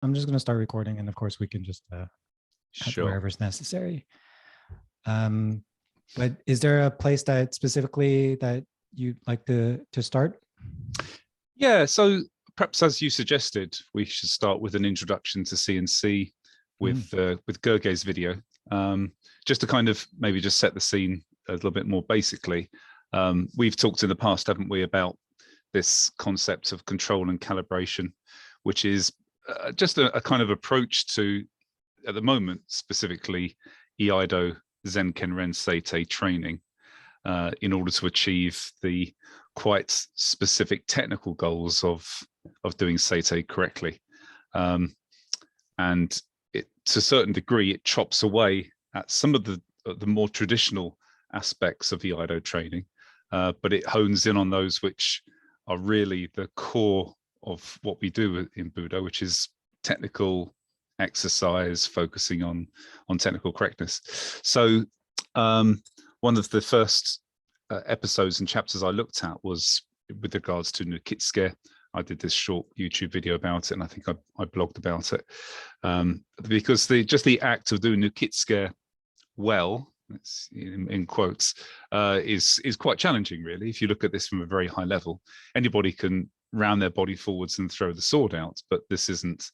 I'm just going to start recording, and of course we can just cut Sure. wherever is necessary. But is there a place that specifically that you'd like to start? Yeah, so perhaps as you suggested, we should start with an introduction to CNC with Gergely's video, just to kind of maybe just set the scene a little bit more basically. We've talked in the past, haven't we, about this concept of control and calibration, which is just a kind of approach to, at the moment, specifically Iaido Zen Kenren Seitei training in order to achieve the quite specific technical goals of doing Seitei correctly. And to a certain degree, it chops away at some of the more traditional aspects of Iaido training, but it hones in on those which are really the core of what we do in Budo, which is technical exercise, focusing on technical correctness. So one of the first episodes and chapters I looked at was with regards to Nukitsuke. I did this short YouTube video about it, and I think I blogged about it, because just the act of doing Nukitsuke well, in quotes, is quite challenging, really. If you look at this from a very high level, anybody can round their body forwards and throw the sword out, but this isn't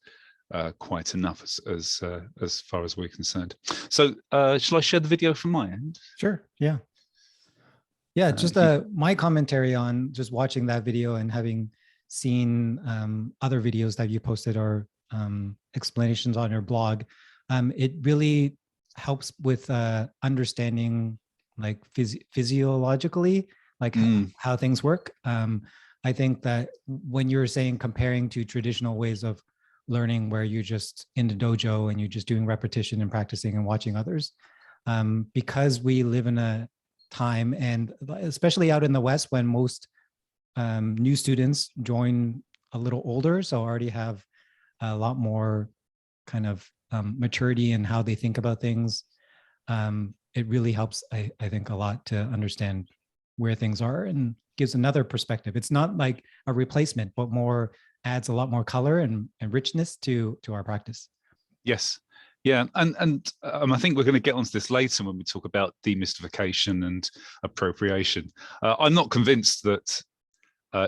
quite enough as far as we're concerned. So shall I share the video from my end? Sure. Yeah. Yeah. Just my commentary on just watching that video and having seen other videos that you posted or explanations on your blog. It really helps with understanding, like physiologically, like how things work. I think that when you're saying comparing to traditional ways of learning where you're just in the dojo and you're just doing repetition and practicing and watching others, because we live in a time, and especially out in the West, when most new students join a little older, so already have a lot more kind of maturity in how they think about things. It really helps, I think, a lot to understand where things are and gives another perspective. It's not like a replacement, but more adds a lot more color and richness to our practice. Yes. Yeah, and I think we're going to get onto this later when we talk about demystification and appropriation. I'm not convinced that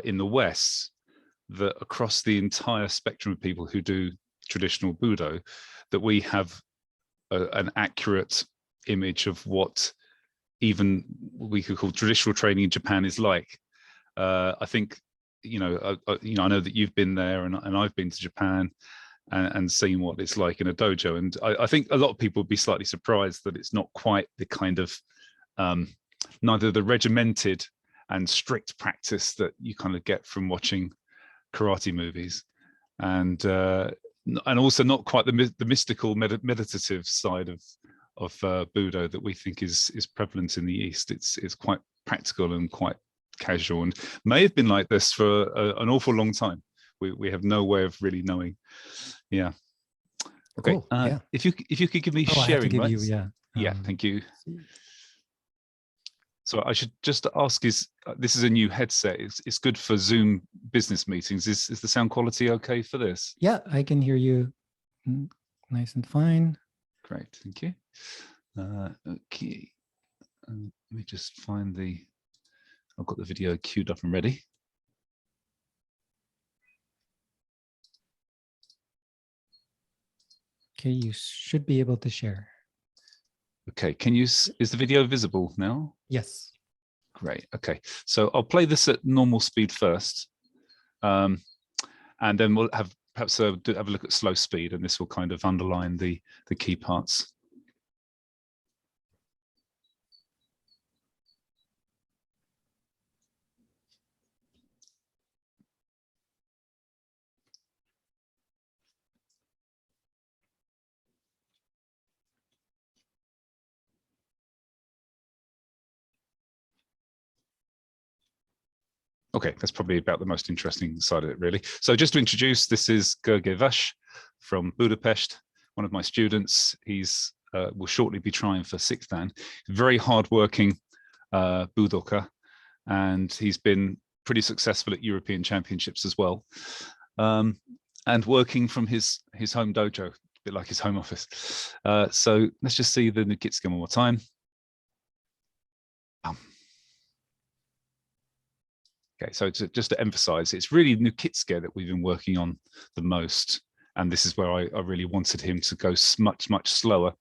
in the West, that across the entire spectrum of people who do traditional Budo, that we have an accurate image of what even we could call traditional training in Japan is like. I think, I know that you've been there, and I've been to Japan and seen what it's like in a dojo. And I think a lot of people would be slightly surprised that it's not quite the kind of, neither the regimented and strict practice that you kind of get from watching karate movies, and also not quite the mystical meditative side of Budo that we think is prevalent in the East. It's quite practical and quite casual, and may have been like this for an awful long time. We have no way of really knowing. Yeah. Okay. Cool. Yeah. If you could give me sharing, I have to give right? you, yeah. Yeah. Thank you. So I should just ask: this is a new headset? It's good for Zoom business meetings. Is the sound quality okay for this? Yeah, I can hear you nice and fine. Great. Thank you. Okay. Let me just find I've got the video queued up and ready. Okay, you should be able to share. Okay, is the video visible now? Yes. Great. Okay, so I'll play this at normal speed first, and then we'll perhaps have a look at slow speed, and this will kind of underline the key parts. Okay, that's probably about the most interesting side of it, really. So just to introduce, this is Gergely Vash from Budapest, one of my students. He's will shortly be trying for 6th Dan. Very hardworking Budoka, and he's been pretty successful at European Championships as well. and working from his home dojo, a bit like his home office. So let's just see the Nikitsuke one more time. Okay, so just to emphasize, it's really Nikitsuke that we've been working on the most. And this is where I really wanted him to go much, much slower.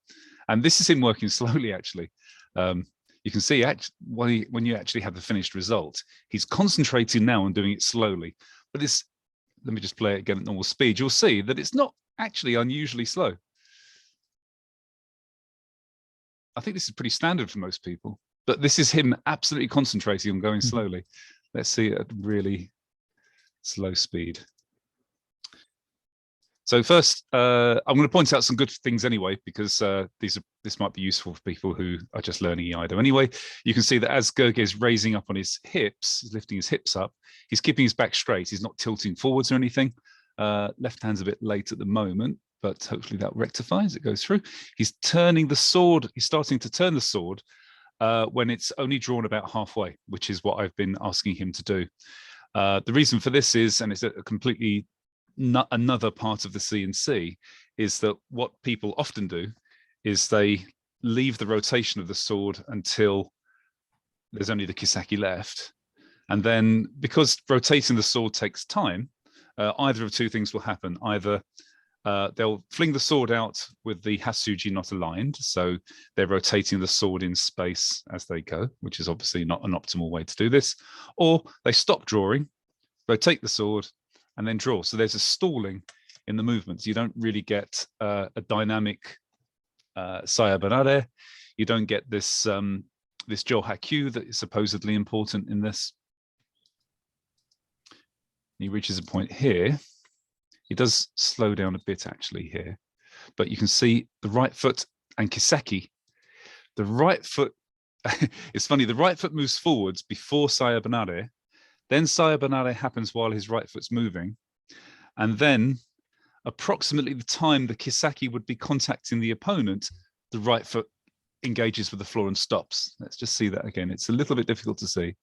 And this is him working slowly, actually. You can see when you actually have the finished result, he's concentrating now on doing it slowly. But this, let me just play it again at normal speed. You'll see that it's not actually unusually slow. I think this is pretty standard for most people, but this is him absolutely concentrating on going slowly. Let's see it at really slow speed. So first, I'm going to point out some good things anyway, because this might be useful for people who are just learning Iaido anyway. You can see that as Gerge is raising up on his hips, he's lifting his hips up, he's keeping his back straight. He's not tilting forwards or anything. Left hand's a bit late at the moment, but hopefully that rectifies, it goes through. He's turning the sword, he's starting to turn the sword when it's only drawn about halfway, which is what I've been asking him to do. The reason for this is, and it's a completely another part of the CNC, is that what people often do is they leave the rotation of the sword until there's only the kisaki left. And then because rotating the sword takes time, either of two things will happen. Either they'll fling the sword out with the hasuji not aligned, so they're rotating the sword in space as they go, which is obviously not an optimal way to do this, or they stop drawing, rotate the sword, and then draw. So there's a stalling in the movements. You don't really get a dynamic sayabanare. You don't get this this johaku that is supposedly important in this. He reaches a point here. He does slow down a bit actually here, but you can see the right foot and kiseki. The right foot, it's funny, the right foot moves forwards before sayabanare. Then sayabanare happens while his right foot's moving. And then approximately the time the kisaki would be contacting the opponent, the right foot engages with the floor and stops. Let's just see that again. It's a little bit difficult to see.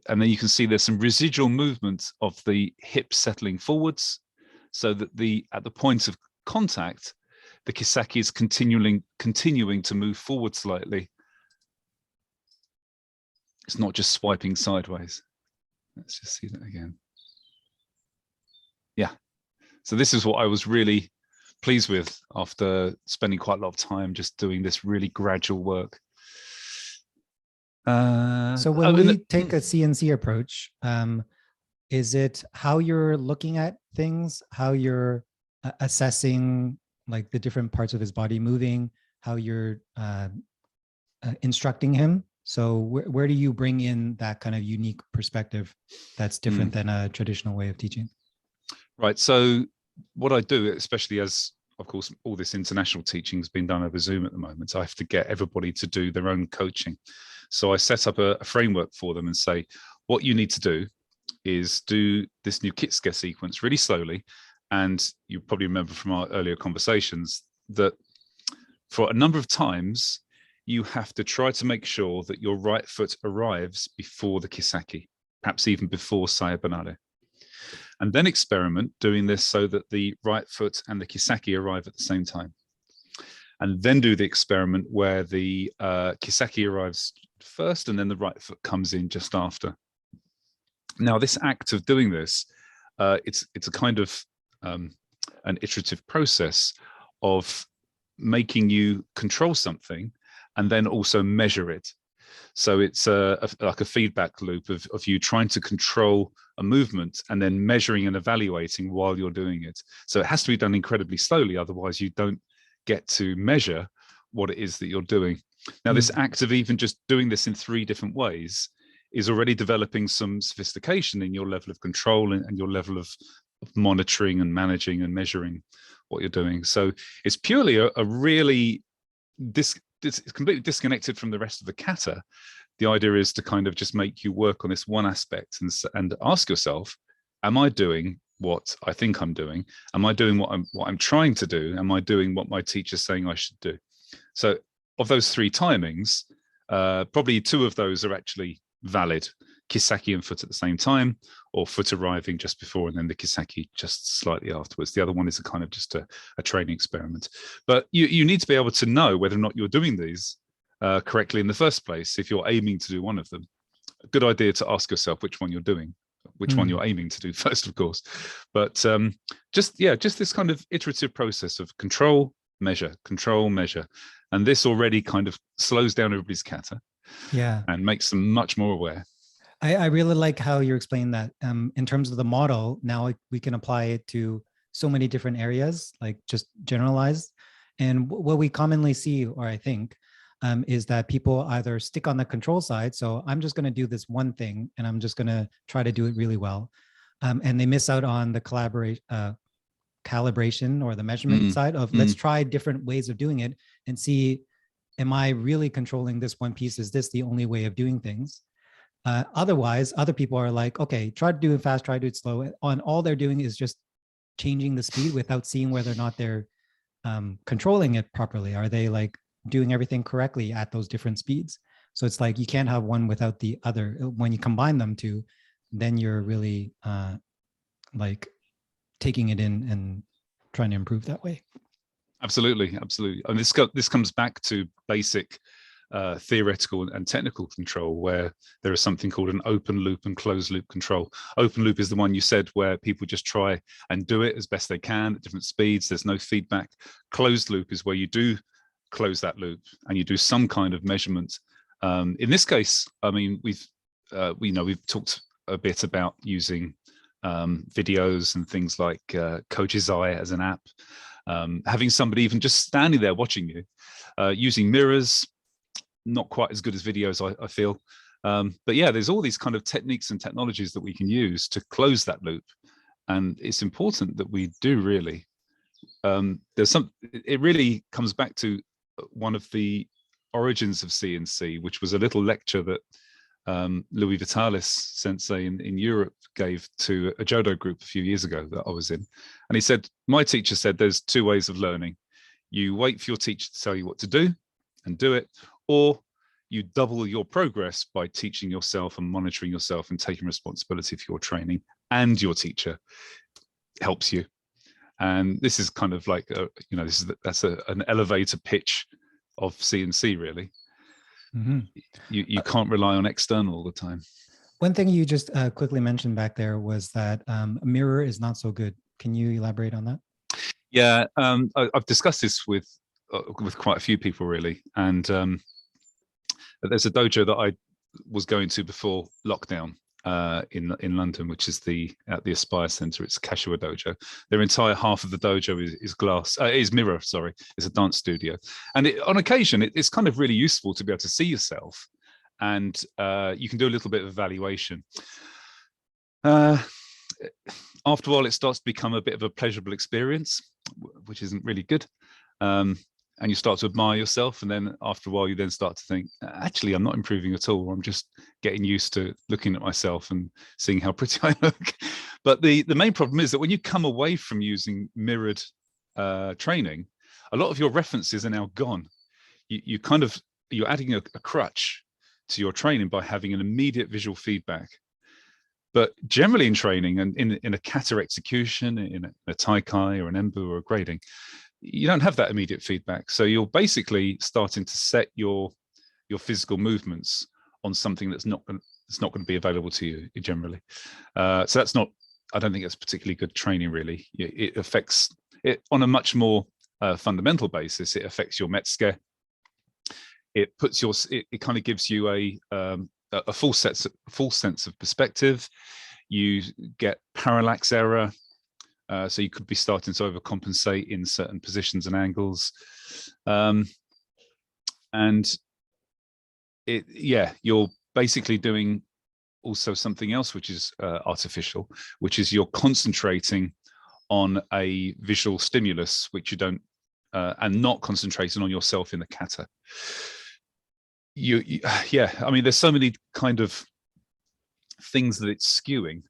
And then you can see there's some residual movement of the hips settling forwards, so that at the point of contact, the kisaki is continuing to move forward slightly. It's not just swiping sideways. Let's just see that again. Yeah. So this is what I was really pleased with after spending quite a lot of time just doing this really gradual work. So when we take a CNC approach, is it how you're looking at things, how you're assessing like the different parts of his body moving, how you're instructing him? So where do you bring in that kind of unique perspective that's different than a traditional way of teaching? Right. So what I do, especially as, of course, all this international teaching has been done over Zoom at the moment, so I have to get everybody to do their own coaching. So I set up a framework for them and say, what you need to do is do this new Nikitsuke sequence really slowly. And you probably remember from our earlier conversations that for a number of times, you have to try to make sure that your right foot arrives before the kisaki, perhaps even before sayabanare. And then experiment doing this so that the right foot and the kisaki arrive at the same time. And then do the experiment where the kisaki arrives first and then the right foot comes in just after. Now, this act of doing this, it's a kind of an iterative process of making you control something and then also measure it. So it's like a feedback loop of you trying to control a movement and then measuring and evaluating while you're doing it. So it has to be done incredibly slowly, otherwise you don't get to measure what it is that you're doing. Now, this act of even just doing this in 3 different ways is already developing some sophistication in your level of control and your level of monitoring and managing and measuring what you're doing. So it's purely a really, it's completely disconnected from the rest of the kata. The idea is to kind of just make you work on this one aspect and ask yourself, am I doing what I think I'm doing? Am I doing what I'm trying to do? Am I doing what my teacher's saying I should do? So of those 3 timings, probably 2 of those are actually valid. Kisaki and foot at the same time, or foot arriving just before and then the Kisaki just slightly afterwards. The other one is a kind of just a training experiment. But you need to be able to know whether or not you're doing these correctly in the first place if you're aiming to do one of them. A good idea to ask yourself which one you're doing, which one you're aiming to do first, of course. But just this kind of iterative process of control, measure, and this already kind of slows down everybody's kata, and makes them much more aware. I really like how you're explaining that. In terms of the model, now we can apply it to so many different areas, like just generalized. And what we commonly see, or I think, is that people either stick on the control side. So I'm just going to do this one thing and I'm just going to try to do it really well. And they miss out on the calibration or the measurement side of let's try different ways of doing it and see, am I really controlling this one piece? Is this the only way of doing things? Otherwise, other people are like, okay, try to do it fast, try to do it slow. On all they're doing is just changing the speed without seeing whether or not they're controlling it properly. Are they like doing everything correctly at those different speeds? So it's like you can't have one without the other. When you combine them two, then you're really like taking it in and trying to improve that way. Absolutely. And this comes back to basic theoretical and technical control, where there is something called an open loop and closed loop control. Open loop is the one you said, where people just try and do it as best they can at different speeds. There's no feedback. Closed loop is where you do close that loop and you do some kind of measurement. In this case, I mean, we've talked a bit about using videos and things like Coach's Eye as an app, having somebody even just standing there watching you, using mirrors. Not quite as good as videos, I feel. But yeah, there's all these kind of techniques and technologies that we can use to close that loop. And it's important that we do really. It really comes back to one of the origins of CNC, which was a little lecture that Louis Vitalis sensei in Europe gave to a Jodo group a few years ago that I was in. And he said, my teacher said, there's two ways of learning. You wait for your teacher to tell you what to do and do it, or you double your progress by teaching yourself and monitoring yourself and taking responsibility for your training, and your teacher helps you. And this is kind of like, that's an elevator pitch of CNC, really. You can't rely on external all the time. One thing you just quickly mentioned back there was that a mirror is not so good. Can you elaborate on that? Yeah, I've discussed this with quite a few people, really. And there's a dojo that I was going to before lockdown in London, which is at the Aspire Centre. It's Kashiwa Dojo. Their entire half of the dojo is mirror. Sorry, it's a dance studio, and on occasion it's kind of really useful to be able to see yourself, and you can do a little bit of evaluation. After a while, it starts to become a bit of a pleasurable experience, which isn't really good. And you start to admire yourself, and then after a while you then start to think, actually I'm not improving at all. I'm just getting used to looking at myself and seeing how pretty I look. But the main problem is that when you come away from using mirrored training, a lot of your references are now gone. You're adding a crutch to your training by having an immediate visual feedback. But generally in training and in a kata execution, in a taikai or an embu or a grading, you don't have that immediate feedback. So you're basically starting to set your physical movements on something that's not going to be available to you generally. So that's not, I don't think that's particularly good training, really. It affects it on a much more fundamental basis. It affects your metsuke. It puts it kind of gives you a full sense of perspective. You get parallax error. So you could be starting to overcompensate in certain positions and angles. And you're basically doing also something else, which is artificial, which is you're concentrating on a visual stimulus, which you don't, and not concentrating on yourself in the kata. I mean, there's so many kind of things that it's skewing.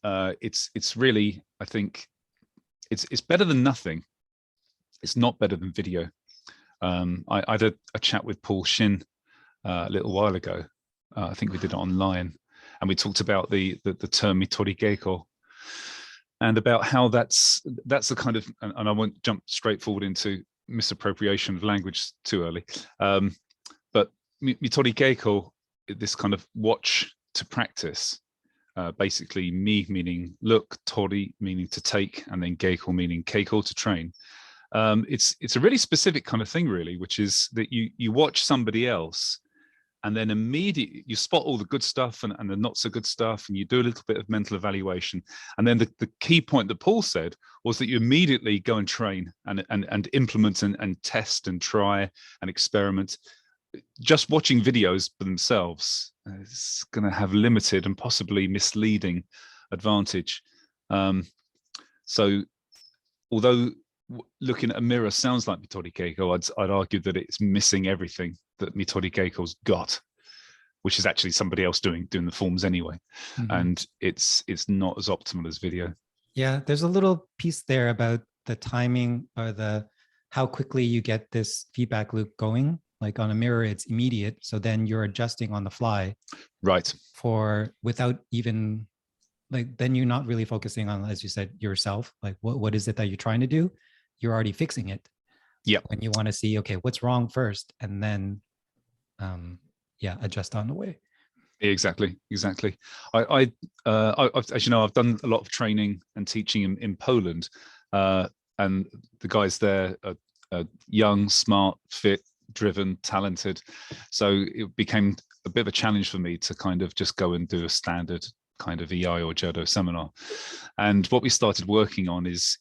It's really, I think, it's better than nothing. It's not better than video. I had a chat with Paul Shin a little while ago. I think we did it online, And we talked about the term mitori geiko, and about how that's the kind of, and I won't jump straight forward into misappropriation of language too early, but mitori geiko, this kind of watch to practice, basically mi meaning look, tori meaning to take, and then geiko meaning keiko, to train. It's a really specific kind of thing, really, which is that you watch somebody else, and then immediately you spot all the good stuff and the not so good stuff, and you do a little bit of mental evaluation. And then the key point that Paul said was that you immediately go and train and implement and test and try and experiment. Just watching videos for themselves is going to have limited and possibly misleading advantage. So although looking at a mirror sounds like mitori geiko, I'd argue that it's missing everything that mitori geiko's got, which is actually somebody else doing the forms anyway. And it's not as optimal as video. Yeah, there's a little piece there about the timing, or how quickly you get this feedback loop going. Like on a mirror, it's immediate, so then you're adjusting on the fly, right? Without even, like, then you're not really focusing on, as you said, yourself. Like, what is it that you're trying to do? You're already fixing it. Yeah. When you want to see, okay, what's wrong first, and then, adjust on the way. Exactly. I've, as you know, I've done a lot of training and teaching in Poland, and the guys there are young, smart, fit, driven, talented. So it became a bit of a challenge for me to kind of just go and do a standard kind of EI or Judo seminar. And what we started working on is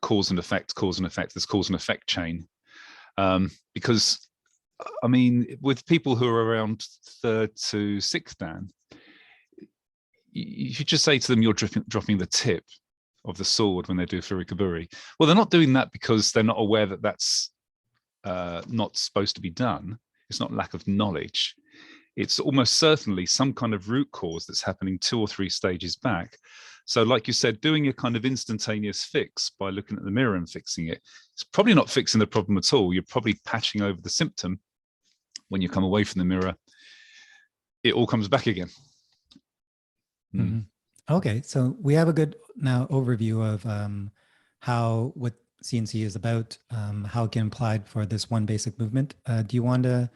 cause and effect, this cause and effect chain. Because, I mean, with people who are around 3rd to 6th Dan, you just say to them, you're dropping the tip of the sword when they do furikaburi. Well, they're not doing that because they're not aware that that's not supposed to be done. It's not lack of knowledge. It's almost certainly some kind of root cause that's happening 2 or 3 stages back. So like you said, doing a kind of instantaneous fix by looking at the mirror and fixing it, it's probably not fixing the problem at all. You're probably patching over the symptom. When you come away from the mirror, it all comes back again. Okay, so we have a good now overview of what CNC is about, how it can apply for this one basic movement. Do you want to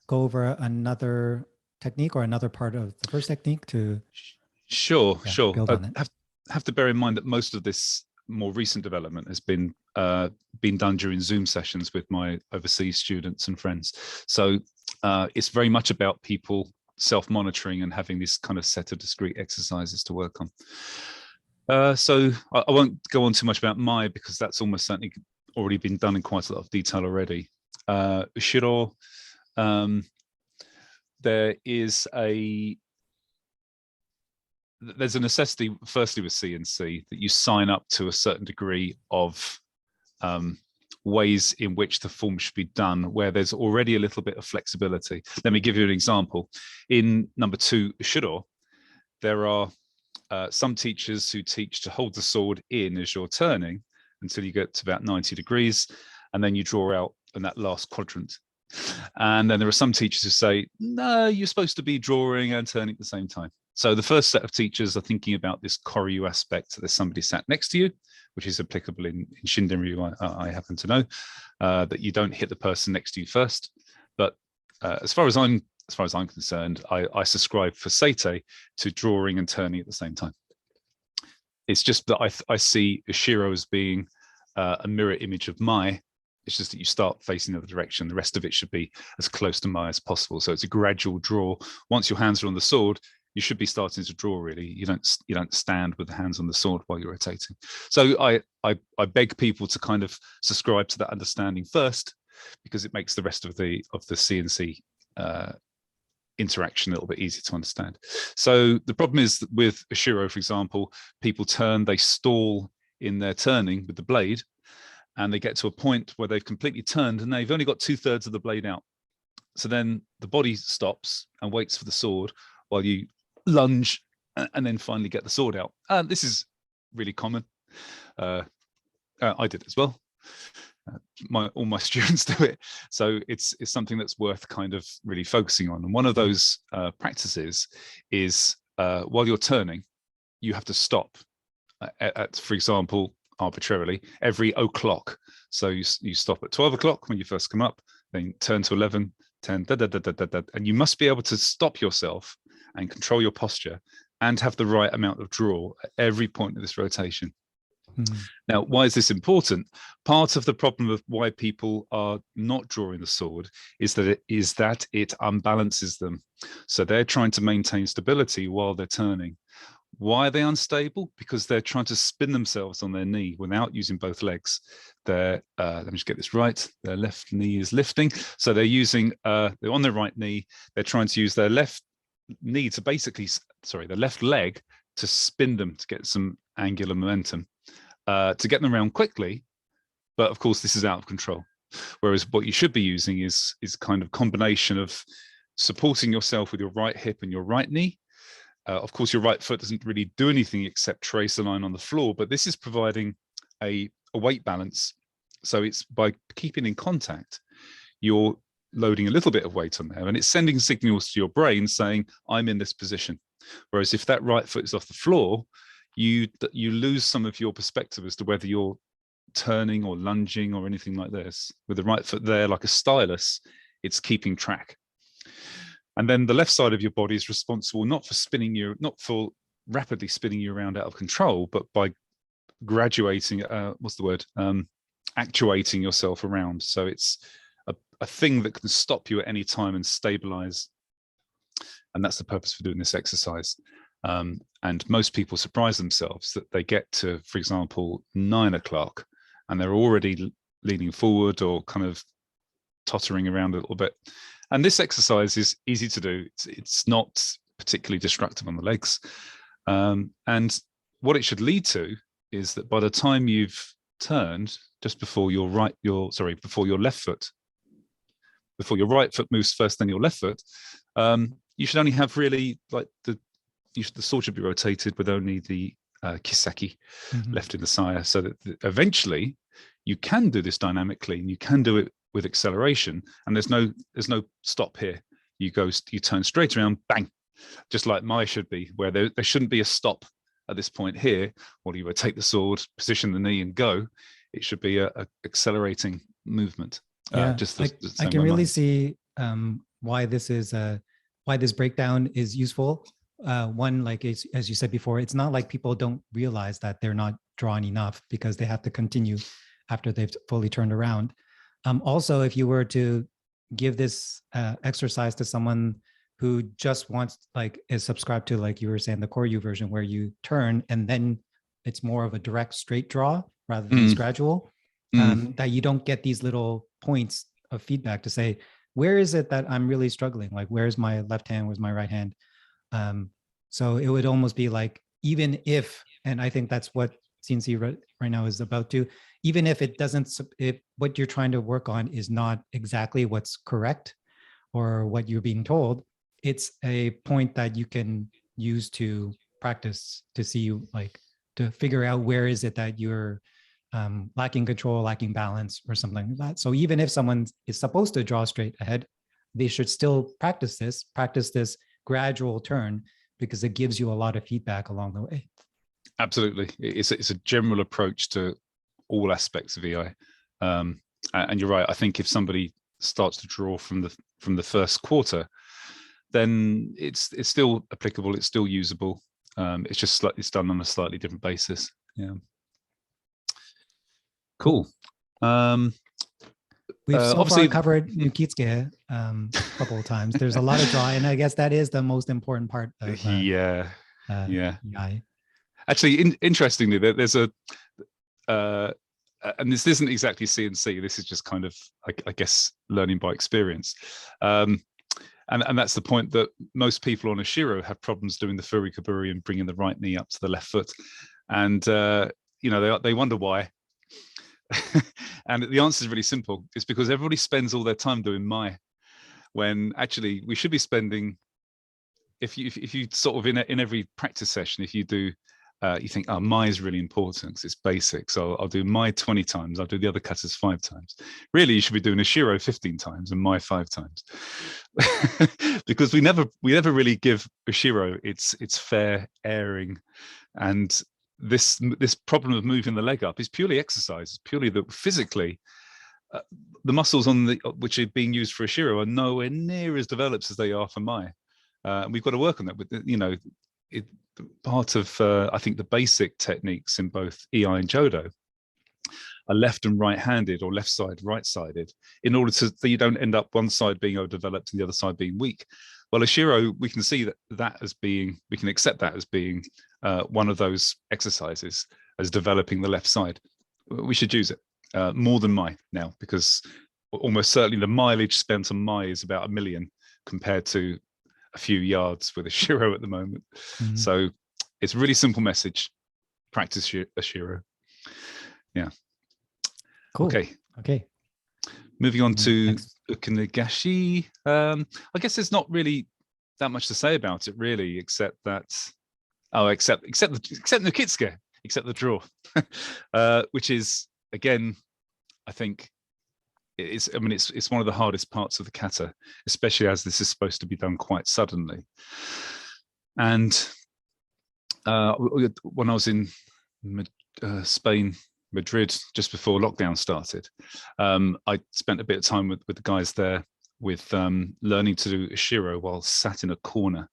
go over another technique or another part of the first technique to? Sure. Build on it. Have to bear in mind that most of this more recent development has been done during Zoom sessions with my overseas students and friends. So it's very much about people self-monitoring and having this kind of set of discrete exercises to work on. So I won't go on too much about Mai, because that's almost certainly already been done in quite a lot of detail already. Ushiro, there's a necessity, firstly with CNC, that you sign up to a certain degree of ways in which the form should be done, where there's already a little bit of flexibility. Let me give you an example. In number 2, Ushiro, there are some teachers who teach to hold the sword in as you're turning until you get to about 90 degrees, and then you draw out in that last quadrant. And then there are some teachers who say, no, you're supposed to be drawing and turning at the same time. So the first set of teachers are thinking about this koryu aspect, that there's somebody sat next to you, which is applicable in Shinrin-ryu, I happen to know, that you don't hit the person next to you first. But as far as I'm concerned, I subscribe for Seite to drawing and turning at the same time. It's just that I see Ushiro as being a mirror image of Mai. It's just that you start facing the other direction. The rest of it should be as close to Mai as possible. So it's a gradual draw. Once your hands are on the sword, you should be starting to draw, really. You don't stand with the hands on the sword while you're rotating. So I beg people to kind of subscribe to that understanding first, because it makes the rest of the CNC interaction a little bit easier to understand. So the problem is that with Ushiro, for example, people turn, they stall in their turning with the blade, and they get to a point where they've completely turned and they've only got 2/3 of the blade out. So then the body stops and waits for the sword while you lunge and then finally get the sword out. This is really common. I did as well. All my students do it. So it's something that's worth kind of really focusing on. And one of those practices is while you're turning, you have to stop at, for example, arbitrarily, every o'clock. So you stop at 12 o'clock when you first come up, then turn to 11, 10, da, da, da, da, da, da, and you must be able to stop yourself and control your posture and have the right amount of draw at every point of this rotation. Now, why is this important? Part of the problem of why people are not drawing the sword is that it unbalances them. So they're trying to maintain stability while they're turning. Why are they unstable? Because they're trying to spin themselves on their knee without using both legs. Let me just get this right. Their left knee is lifting. So they're using, they're on their right knee. They're trying to use their left knee to basically, sorry, the left leg to spin them to get some angular momentum. To get them around quickly, but of course this is out of control. Whereas what you should be using is kind of combination of supporting yourself with your right hip and your right knee. Of course, your right foot doesn't really do anything except trace a line on the floor, but this is providing a weight balance. So it's by keeping in contact, you're loading a little bit of weight on there, and it's sending signals to your brain saying, I'm in this position. Whereas if that right foot is off the floor, you lose some of your perspective as to whether you're turning or lunging or anything like this. With the right foot there, like a stylus, it's keeping track. And then the left side of your body is responsible not for rapidly spinning you around out of control, but by graduating, actuating yourself around. So it's a thing that can stop you at any time and stabilize. And that's the purpose for doing this exercise. And most people surprise themselves that they get to, for example, 9 o'clock and they're already leaning forward or kind of tottering around a little bit. And this exercise is easy to do. It's not particularly destructive on the legs. And what it should lead to is that by the time you've turned, just before your right foot moves first, then your left foot, you should only have really like the sword should be rotated with only the kiseki left in the saya, so that eventually you can do this dynamically and you can do it with acceleration, and there's no stop here. You turn straight around, bang, just like Mai should be, where there shouldn't be a stop at this point here. Well, you rotate the sword, position the knee, and go. It should be a accelerating movement. Yeah, I can really see why this breakdown is useful. One, like as you said before, it's not like people don't realize that they're not drawing enough because they have to continue after they've fully turned around. Also, if you were to give this exercise to someone who just wants, like, is subscribed to, like you were saying, the Koryu version, where you turn and then it's more of a direct straight draw rather than gradual, that you don't get these little points of feedback to say, where is it that I'm really struggling? Like, where's my left hand? Where's my right hand? So it would almost be like, even if, and I think that's what CNC right now is about to, even if if what you're trying to work on is not exactly what's correct or what you're being told, it's a point that you can use to practice to see, like, to figure out where is it that you're lacking control, lacking balance, or something like that. So even if someone is supposed to draw straight ahead, they should still practice this gradual turn, because it gives you a lot of feedback along the way. Absolutely. It's a general approach to all aspects of EI. And you're right. I think if somebody starts to draw from the first quarter, then it's still applicable. It's still usable. It's just it's done on a slightly different basis. Yeah. Cool. We've so far covered Nukitsuke a couple of times. There's a lot of draw, and I guess that is the most important part of yeah. EI. Actually, interestingly, there's a and this isn't exactly CNC. This is just kind of, I guess, learning by experience. And that's the point, that most people on a shiro have problems doing the furikaburi and bringing the right knee up to the left foot, and they wonder why. And the answer is really simple. It's because everybody spends all their time doing Mai, when actually we should be spending, if you sort of in every practice session, if you do you think, oh, my is really important because it's basic. So I'll do my 20 times. I'll do the other cutters 5 times. Really, you should be doing a shiro 15 times and my 5 times, because we never really give a shiro its fair airing. And this problem of moving the leg up is purely exercise. It's purely that physically, the muscles which are being used for a shiro are nowhere near as developed as they are for my. And we've got to work on that. But part of I think the basic techniques in both Iai and Jodo are left and right-handed, or left side, right-sided, in order so you don't end up one side being overdeveloped and the other side being weak. Well, a shiro, we can see that as being, we can accept that as being one of those exercises, as developing the left side. We should use it more than my now, because almost certainly the mileage spent on my is about 1 million compared to a few yards with a shiro at the moment. Mm-hmm. So it's a really simple message. Practice a shiro. Yeah. Cool. Okay. Moving on to ukinagashi. I guess there's not really that much to say about it, really, except that except Nukitsuke, except the draw, which is, again, I think it's one of the hardest parts of the kata, especially as this is supposed to be done quite suddenly. And when I was in Spain, Madrid, just before lockdown started, I spent a bit of time with the guys there with learning to do a shiro while sat in a corner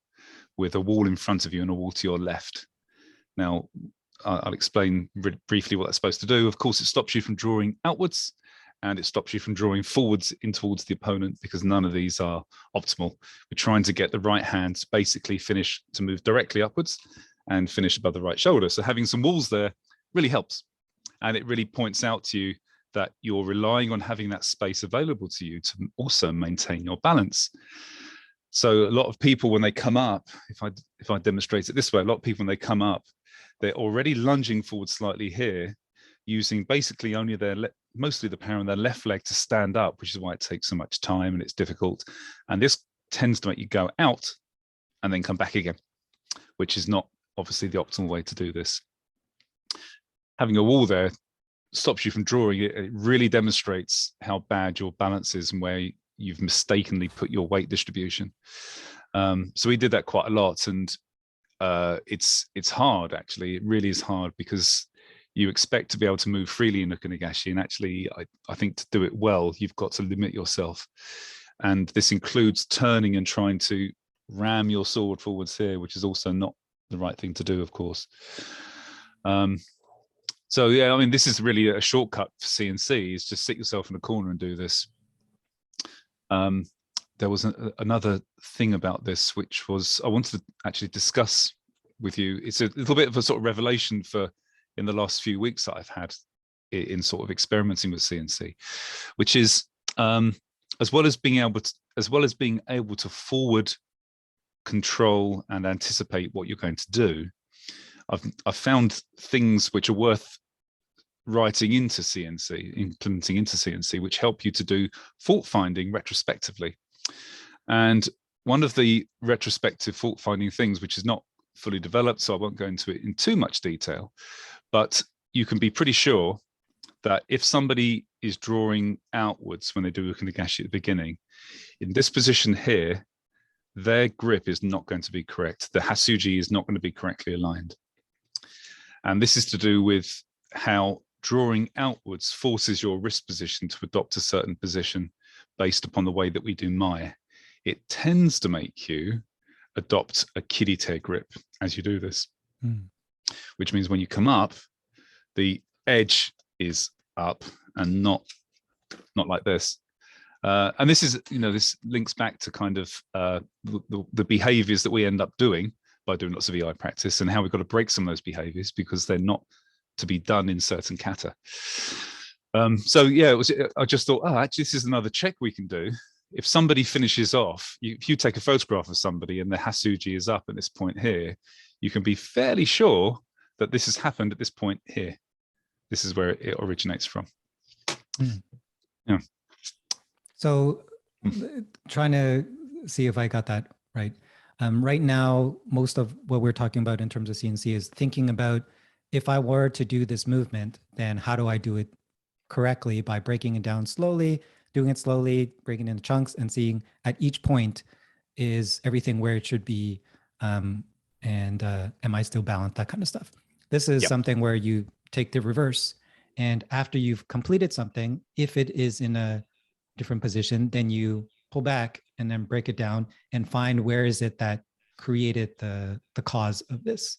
with a wall in front of you and a wall to your left. Now, I'll explain briefly what that's supposed to do. Of course, it stops you from drawing outwards, and it stops you from drawing forwards in towards the opponent, because none of these are optimal. We're trying to get the right hand to basically finish to move directly upwards and finish above the right shoulder. So having some walls there really helps. And it really points out to you that you're relying on having that space available to you to also maintain your balance. So a lot of people, when they come up, if I demonstrate it this way, a lot of people, when they come up, they're already lunging forward slightly here, using basically only mostly the power in their left leg to stand up, which is why it takes so much time and it's difficult. And this tends to make you go out and then come back again, which is not obviously the optimal way to do this. Having a wall there stops you from drawing. It really demonstrates how bad your balance is and where you've mistakenly put your weight distribution. So we did that quite a lot, and it's hard, actually. It really is hard, because you expect to be able to move freely in ukinagashi, and actually I think to do it well, you've got to limit yourself. And this includes turning and trying to ram your sword forwards here, which is also not the right thing to do, of course. So yeah, I mean, this is really a shortcut for CNC, is just sit yourself in a corner and do this. There was another thing about this, which was I wanted to actually discuss with you. It's a little bit of a sort of revelation in the last few weeks that I've had in sort of experimenting with CNC, which is as well as being able to forward control and anticipate what you're going to do, I've found things which are worth writing into CNC, implementing into CNC, which help you to do fault finding retrospectively. And one of the retrospective fault finding things, which is not fully developed, so I won't go into it in too much detail, but you can be pretty sure that if somebody is drawing outwards when they do ukinagashi at the beginning, in this position here, their grip is not going to be correct. The hasuji is not going to be correctly aligned. And this is to do with how drawing outwards forces your wrist position to adopt a certain position based upon the way that we do mai. It tends to make you adopt a kirite grip as you do this, which means when you come up, the edge is up and not like this. And this is, this links back to kind of the behaviors that we end up doing by doing lots of EI practice, and how we've got to break some of those behaviors because they're not to be done in certain kata. So yeah, I just thought, actually, this is another check we can do. If somebody finishes off, if you take a photograph of somebody and the hasuji is up at this point here, you can be fairly sure that this has happened at this point here. This is where it originates from. Yeah. So trying to see if I got that right. Right now, most of what we're talking about in terms of CNC is thinking about, if I were to do this movement, then how do I do it correctly by breaking it down slowly, doing it slowly, breaking it into chunks, and seeing at each point, is everything where it should be, and am I still balanced, that kind of stuff. This is Yep. something where you take the reverse, and after you've completed something, if it is in a different position, then you pull back and then break it down and find where is it that created the cause of this.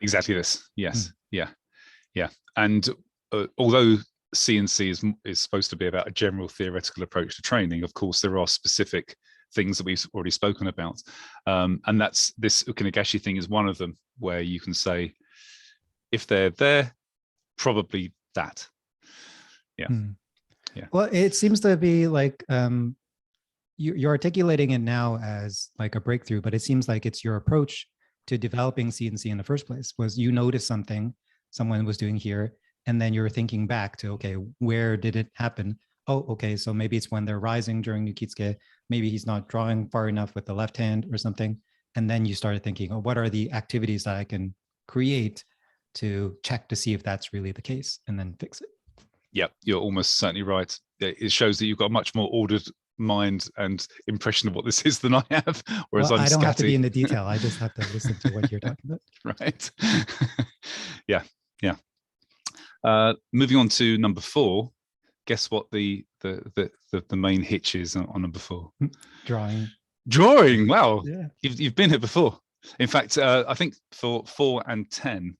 Exactly this. Yes. Yeah. Yeah. And although CNC is supposed to be about a general theoretical approach to training, of course, there are specific things that we've already spoken about. And that's this Ukinagashi thing is one of them, where you can say, if they're there, probably that. Yeah. Yeah. Well, it seems to be like you're articulating it now as like a breakthrough, but it seems like it's your approach to developing CNC in the first place. Was you noticed something someone was doing here, and then you're thinking back to, okay, where did it happen? Oh, okay, so maybe it's when they're rising during Nukitsuke. Maybe he's not drawing far enough with the left hand or something. And then you started thinking, oh, what are the activities that I can create to check to see if that's really the case, and then fix it? Yeah, you're almost certainly right. It shows that you've got a much more ordered mind and impression of what this is than I have. Whereas well, I'm I don't scatty. have to be in the detail. I just have to listen to what you're talking about. Right. Yeah. Yeah. Moving on to number 4. Guess what the main hitch is on number 4? Drawing. Wow. Yeah. You've been here before. In fact, I think for 4 and 10,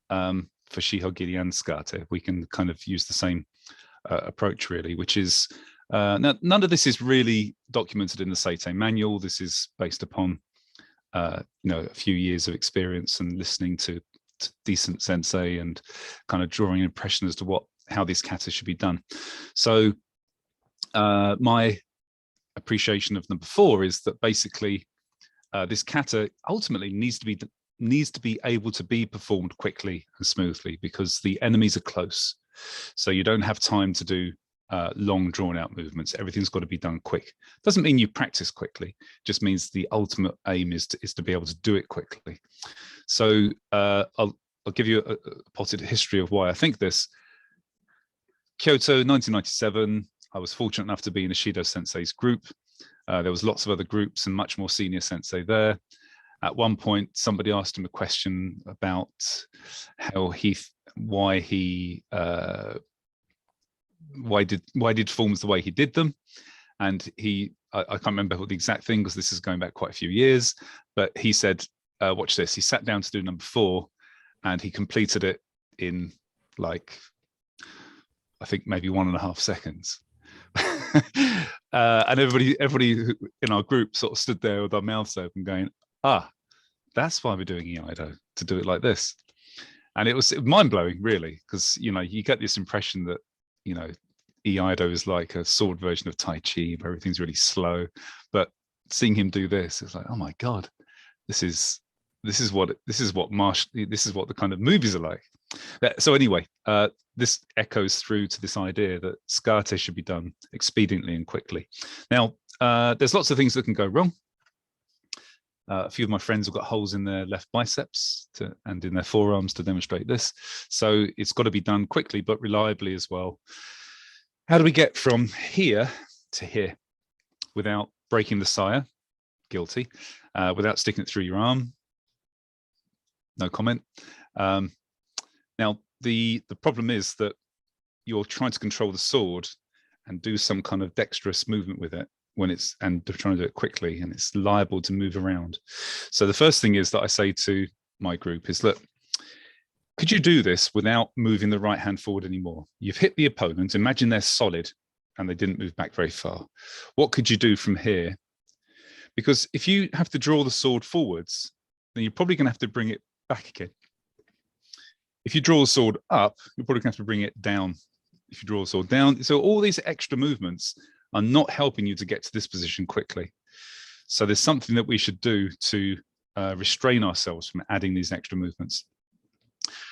for Shihogiri and Skate, we can kind of use the same approach, really, which is now, none of this is really documented in the Seitei manual. This is based upon a few years of experience and listening to decent sensei and kind of drawing an impression as to how these kata should be done. So my appreciation of number 4 is that basically this kata ultimately needs to be able to be performed quickly and smoothly, because the enemies are close. So you don't have time to do long drawn out movements. Everything's got to be done quick. Doesn't mean you practice quickly, just means the ultimate aim is to be able to do it quickly. So I'll give you a potted history of why I think this. Kyoto, 1997, I was fortunate enough to be in Ishido Sensei's group. There was lots of other groups and much more senior sensei there. At one point, somebody asked him a question about why did forms the way he did them, and I can't remember what the exact thing, because this is going back quite a few years, but he said, watch this. He sat down to do number 4, and he completed it in like, I think maybe 1.5 seconds. And everybody in our group sort of stood there with our mouths open going, that's why we're doing Iaido, to do it like this. And it was mind-blowing, really, because you get this impression that Iaido is like a sword version of Tai Chi, where everything's really slow. But seeing him do this, it's like, oh my God, this is what the kind of movies are like. So anyway, this echoes through to this idea that Skate should be done expediently and quickly. Now, there's lots of things that can go wrong. A few of my friends have got holes in their left biceps and in their forearms to demonstrate this. So it's got to be done quickly, but reliably as well. How do we get from here to here without breaking the saya? Guilty. Without sticking it through your arm? No comment. Now, the problem is that you're trying to control the sword and do some kind of dexterous movement with it and trying to do it quickly, and it's liable to move around. So the first thing is that I say to my group is, look, could you do this without moving the right hand forward anymore? You've hit the opponent. Imagine they're solid and they didn't move back very far. What could you do from here? Because if you have to draw the sword forwards, then you're probably going to have to bring it back again. If you draw the sword up, you're probably going to have to bring it down. If you draw the sword down, so all these extra movements are not helping you to get to this position quickly. So there's something that we should do to restrain ourselves from adding these extra movements.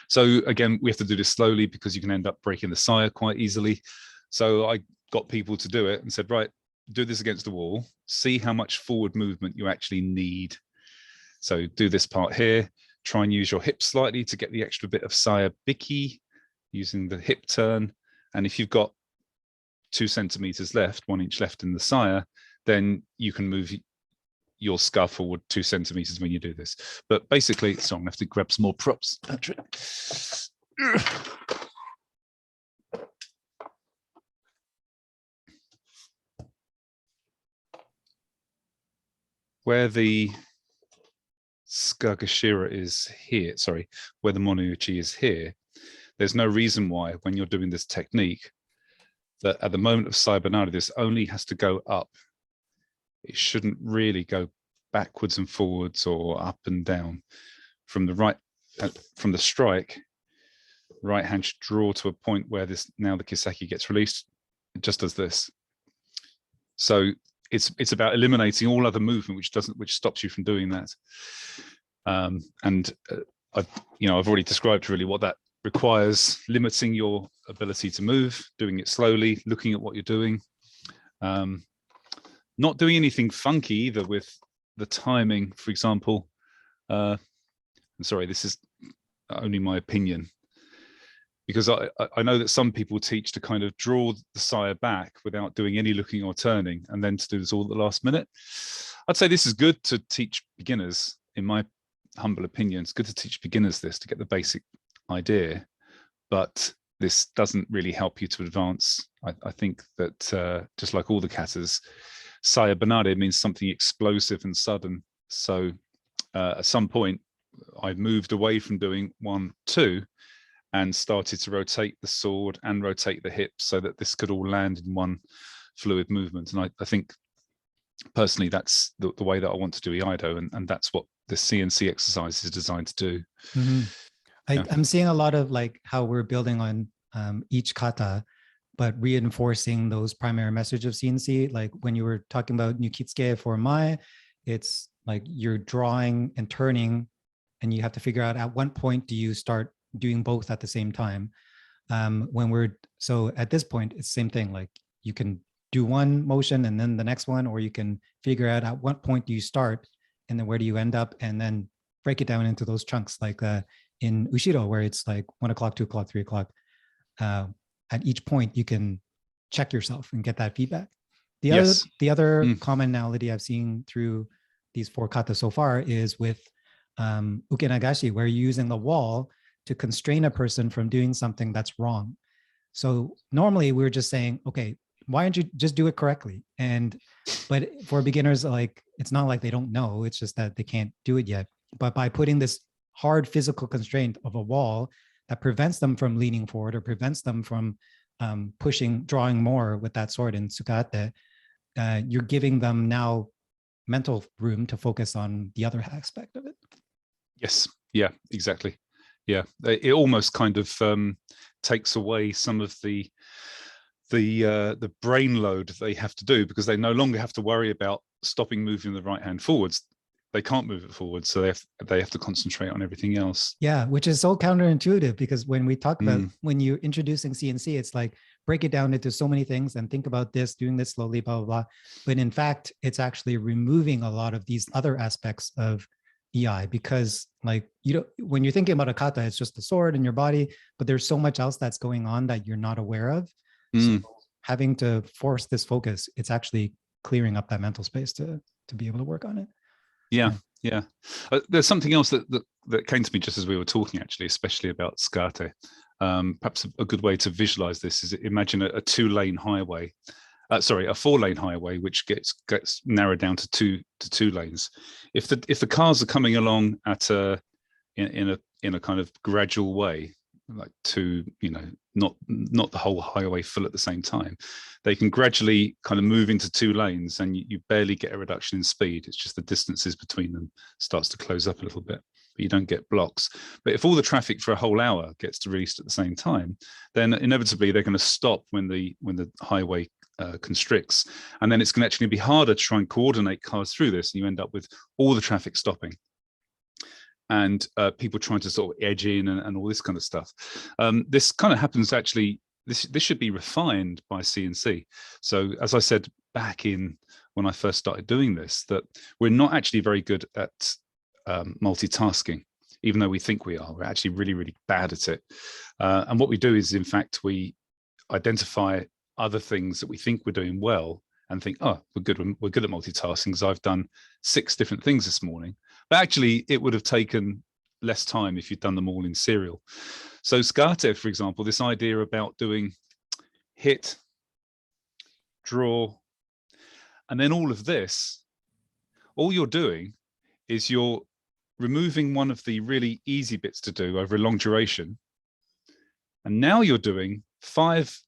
So again, we have to do this slowly, because you can end up breaking the saya quite easily. So I got people to do it and said, right, do this against the wall, see how much forward movement you actually need So do this part here, try and use your hip slightly to get the extra bit of saya biki using the hip turn. And if you've got 2 centimeters left, 1 inch left in the saya, then you can move your scar forward 2 centimeters when you do this. But basically, so I'm gonna have to grab some more props, Patrick. Where the Skagashira is here, sorry, where the Monouchi is here, there's no reason why, when you're doing this technique, that at the moment of Saibonari, this only has to go up. It shouldn't really go backwards and forwards or up and down. From the right, from the strike, right hand should draw to a point where this, now the Kiseki gets released. It just does this. So it's about eliminating all other movement which stops you from doing that. I've already described really what that requires: limiting your ability to move, doing it slowly, looking at what you're doing, not doing anything funky either with the timing. For example, I'm sorry, this is only my opinion, because I know that some people teach to kind of draw the saya back without doing any looking or turning, and then to do this all at the last minute. I'd say this is good to teach beginners, in my humble opinion. It's good to teach beginners this to get the basic idea, but this doesn't really help you to advance. I think that just like all the katas, saya banade means something explosive and sudden. So at some point, I moved away from doing 1, 2, and started to rotate the sword and rotate the hips so that this could all land in one fluid movement. And I think personally, that's the way that I want to do Iaido, and that's what the CNC exercise is designed to do. Mm-hmm. Yeah. I'm seeing a lot of like how we're building on each kata, but reinforcing those primary message of CNC. Like when you were talking about Nukitsuke for Mai, it's like you're drawing and turning, and you have to figure out at what point do you start doing both at the same time. So at this point, it's the same thing. Like you can do one motion and then the next one, or you can figure out at what point do you start and then where do you end up, and then break it down into those chunks, like in Ushiro, where it's like 1 o'clock, 2 o'clock, 3 o'clock. At each point, you can check yourself and get that feedback. The other commonality I've seen through these 4 katas so far is with ukenagashi, where you're using the wall to constrain a person from doing something that's wrong. So normally we're just saying, okay, why don't you just do it correctly? But for beginners, like, it's not like they don't know, it's just that they can't do it yet. But by putting this hard physical constraint of a wall that prevents them from leaning forward or prevents them from drawing more with that sword in tsukate, you're giving them now mental room to focus on the other aspect of it. Yes, yeah, exactly. Yeah, it almost kind of takes away some of the brain load they have to do, because they no longer have to worry about stopping moving the right hand forwards. They can't move it forward, so they have to concentrate on everything else. Yeah, which is so counterintuitive, because when we talk about when you're introducing CNC, it's like break it down into so many things and think about this, doing this slowly, blah, blah, blah. But in fact, it's actually removing a lot of these other aspects of EI, because like, when you're thinking about a kata, it's just the sword and your body, but there's so much else that's going on that you're not aware of. So having to force this focus, it's actually clearing up that mental space to be able to work on it. Yeah. There's something else that came to me just as we were talking, actually, especially about tsukate. Perhaps a good way to visualize this is imagine a 2-lane highway. A 4-lane highway, which gets narrowed down to two lanes. If the cars are coming along at in a kind of gradual way, like not the whole highway full at the same time, they can gradually kind of move into 2 lanes, and you barely get a reduction in speed. It's just the distances between them starts to close up a little bit, but you don't get blocks. But if all the traffic for a whole hour gets released at the same time, then inevitably they're going to stop when the highway constricts, and then it's going to actually be harder to try and coordinate cars through this, and you end up with all the traffic stopping and people trying to sort of edge in and all this kind of stuff. This kind of happens actually, this should be refined by CNC. So as I said back in when I first started doing this, that we're not actually very good at multitasking, even though we think we are. We're actually really, really bad at it. And what we do is, in fact, we identify other things that we think we're doing well and think, oh, we're good at multitasking because I've done 6 different things this morning. But actually, it would have taken less time if you'd done them all in serial. So Skatev, for example, this idea about doing hit, draw, and then all of this, all you're doing is you're removing one of the really easy bits to do over a long duration. And now you're doing 5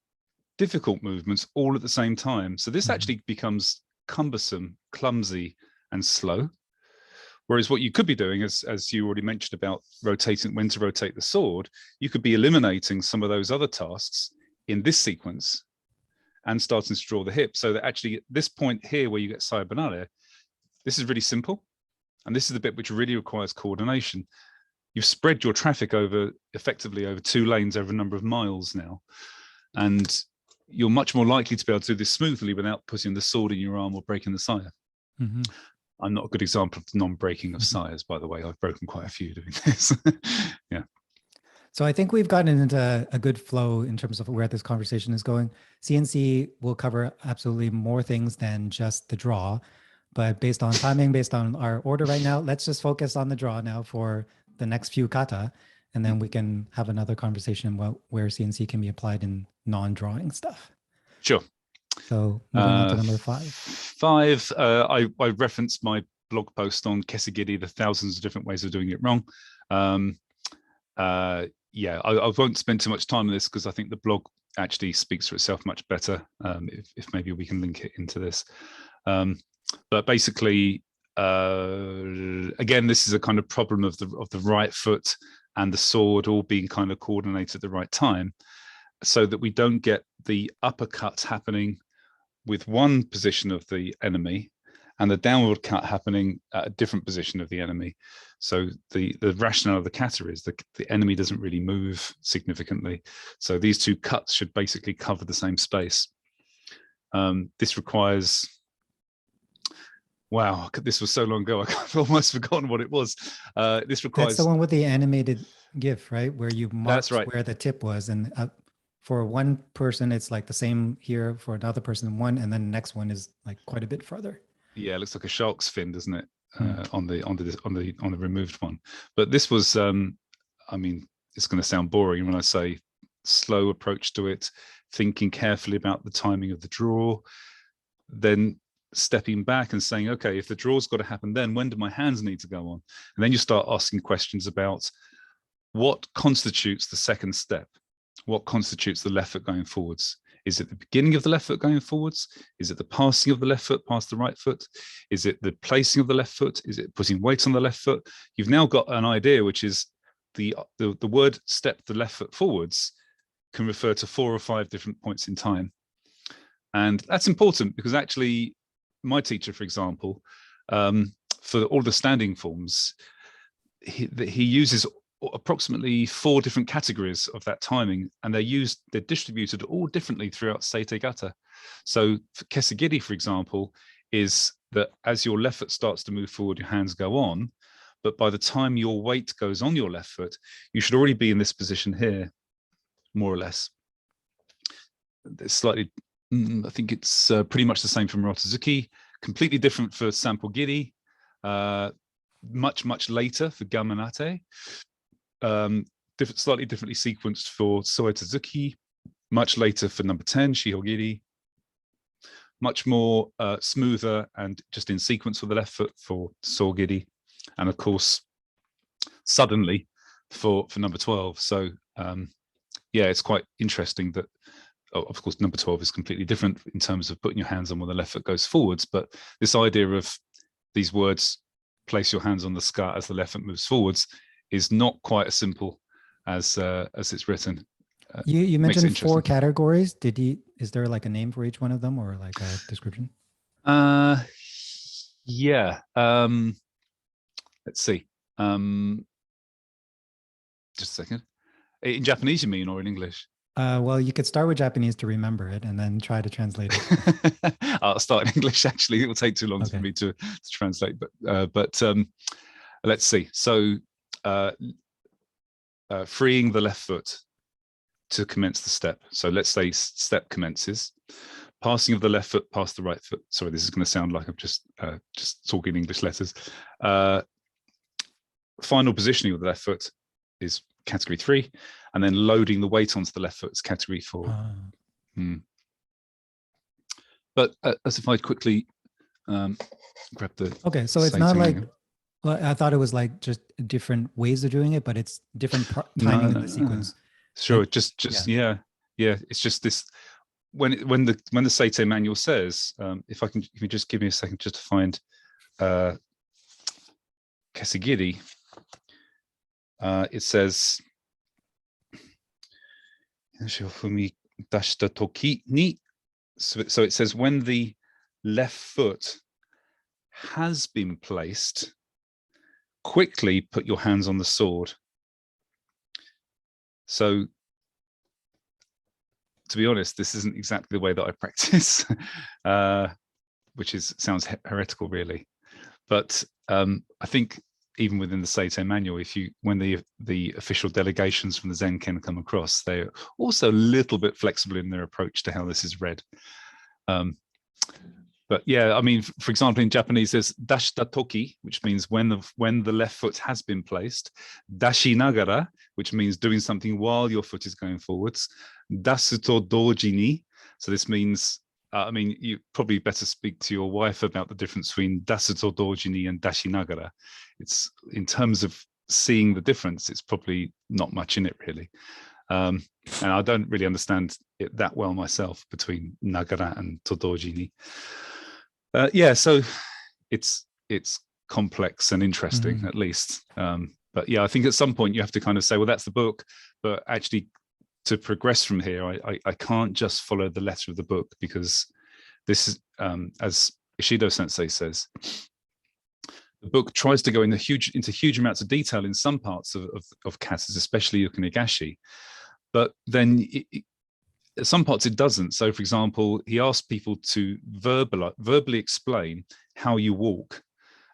difficult movements all at the same time. So this actually becomes cumbersome, clumsy, and slow. Whereas what you could be doing, as you already mentioned about rotating, when to rotate the sword, you could be eliminating some of those other tasks in this sequence and starting to draw the hip. So that actually at this point here where you get Sayonara, this is really simple. And this is the bit which really requires coordination. You've spread your traffic effectively over 2 lanes over a number of miles now. And you're much more likely to be able to do this smoothly without putting the sword in your arm or breaking the saya. I'm not a good example of non-breaking of sayas, by the way. I've broken quite a few doing this. Yeah. So I think we've gotten into a good flow in terms of where this conversation is going. CNC will cover absolutely more things than just the draw, but based on timing, based on our order right now, let's just focus on the draw now for the next few kata, and then we can have another conversation about where CNC can be applied in non-drawing stuff. Sure. So moving on to number 5. 5, I referenced my blog post on Kesagiri, the thousands of different ways of doing it wrong. Yeah, I won't spend too much time on this because I think the blog actually speaks for itself much better. If maybe we can link it into this. But basically, again, this is a kind of problem of the right foot and the sword all being kind of coordinated at the right time, so that we don't get the uppercut happening with one position of the enemy and the downward cut happening at a different position of the enemy. So the rationale of the kata is the enemy doesn't really move significantly. So these 2 cuts should basically cover the same space. This requires, wow, this was so long ago, I've almost forgotten what it was. This requires— That's the one with the animated GIF, right? Where you marked right. where the tip was. And for one person, it's like the same here. For another person, one, and then the next one is like quite a bit further. Yeah, it looks like a shark's fin, doesn't it? On the removed one. But this was, I mean, it's going to sound boring when I say slow approach to it, thinking carefully about the timing of the draw, then stepping back and saying, okay, if the draw's got to happen, then when do my hands need to go on? And then you start asking questions about what constitutes the second step. What constitutes the left foot going forwards? Is it the beginning of the left foot going forwards? Is it the passing of the left foot past the right foot? Is it the placing of the left foot? Is it putting weight on the left foot? You've now got an idea, which is the word step the left foot forwards can refer to 4 or 5 different points in time. And that's important because actually my teacher, for example, for all the standing forms, he uses approximately 4 different categories of that timing, and they're distributed all differently throughout Seite Gata. So for Kesagiri, for example, is that as your left foot starts to move forward, your hands go on, but by the time your weight goes on your left foot, you should already be in this position here, more or less. It's slightly, I think it's pretty much the same from Rotozuki, completely different for Sampogiri, much later for Gamanate. Slightly differently sequenced for Soetazuki, much later for number 10, Shihogiri, much more smoother and just in sequence for the left foot for Sogiri, and of course, suddenly for number 12. So yeah, it's quite interesting that, of course, number 12 is completely different in terms of putting your hands on when the left foot goes forwards, but this idea of these words, place your hands on the skat as the left foot moves forwards, is not quite as simple as it's written. You mentioned 4 categories. Is there like a name for each one of them or like a description? Yeah. Let's see. Just a second. In Japanese, you mean, or in English? Well, you could start with Japanese to remember it and then try to translate it. I'll start in English, actually. It will take too long for me to translate. But let's see. So freeing the left foot to commence the step. So let's say step commences. Passing of the left foot past the right foot. Sorry, this is going to sound like I'm just talking English letters. Final positioning of the left foot is category 3, and then loading the weight onto the left foot is category 4. But as if I quickly grab the. Okay, so it's not like. Well, I thought it was like just different ways of doing it, but it's different timing in the sequence. Sure, like, just yeah. It's just this. When the Seitei manual says, if you just give me a second just to find Kesagiri, it says so it says when the left foot has been placed, quickly put your hands on the sword. So to be honest, this isn't exactly the way that I practice, which sounds heretical, really. But I think even within the Seitei manual, when the official delegations from the Zenken come across, they're also a little bit flexible in their approach to how this is read. But yeah, I mean, for example, in Japanese, there's dashita toki, which means when the left foot has been placed. Dashi nagara, which means doing something while your foot is going forwards. Dasu to doji ni. So this means, I mean, you probably better speak to your wife about the difference between dasu to doji ni and dashi nagara. It's, in terms of seeing the difference, it's probably not much in it, really. And I don't really understand it that well myself between nagara and todoji ni. Yeah, so it's complex and interesting, at least. But yeah, I think at some point you have to kind of say, well, that's the book, but actually to progress from here, I can't just follow the letter of the book, because this is, as Iaido Sensei says, the book tries to go into huge amounts of detail in some parts of katas, especially Ukinugashi, but then some parts it doesn't. So, for example, he asked people to verbally explain how you walk.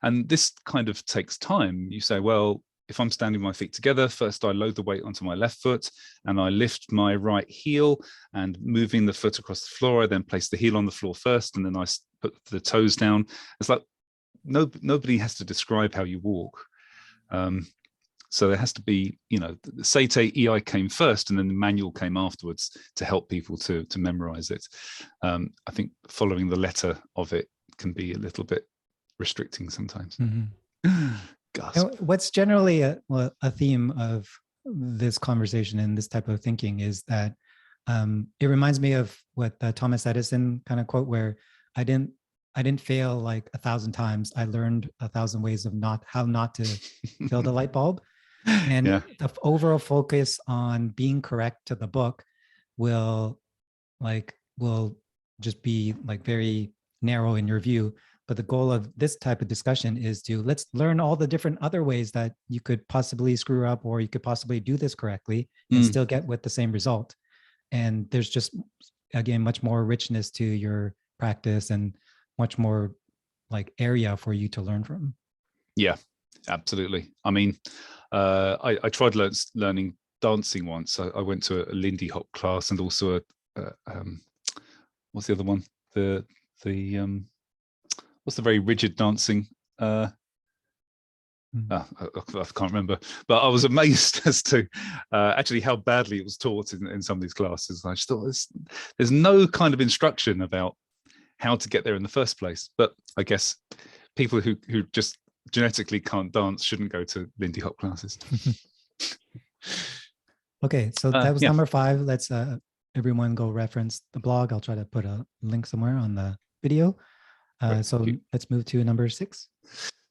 And this kind of takes time. You say, well, if I'm standing with my feet together, first I load the weight onto my left foot and I lift my right heel, and moving the foot across the floor, I then place the heel on the floor first, and then I put the toes down. It's like nobody has to describe how you walk. So there has to be, the Seitei Ei came first, and then the manual came afterwards to help people to memorize it. I think following the letter of it can be a little bit restricting sometimes. What's generally a theme of this conversation and this type of thinking is that it reminds me of what Thomas Edison kind of quote, where I didn't fail like 1,000 times. I learned 1,000 ways of how not to build a light bulb. And the overall focus on being correct to the book will just be like very narrow in your view. But the goal of this type of discussion is to let's learn all the different other ways that you could possibly screw up, or you could possibly do this correctly and still get with the same result. And there's just, again, much more richness to your practice and much more like area for you to learn from. Yeah, absolutely. I mean, I tried learning dancing once. I went to a Lindy Hop class, and also what's the other one? What's the very rigid dancing? I can't remember, but I was amazed as to actually how badly it was taught in some of these classes. I just thought there's no kind of instruction about how to get there in the first place. But I guess people who just genetically can't dance shouldn't go to Lindy Hop classes. Okay, so that was number 5. Let's everyone go reference the blog. I'll try to put a link somewhere on the video. So let's move to number 6.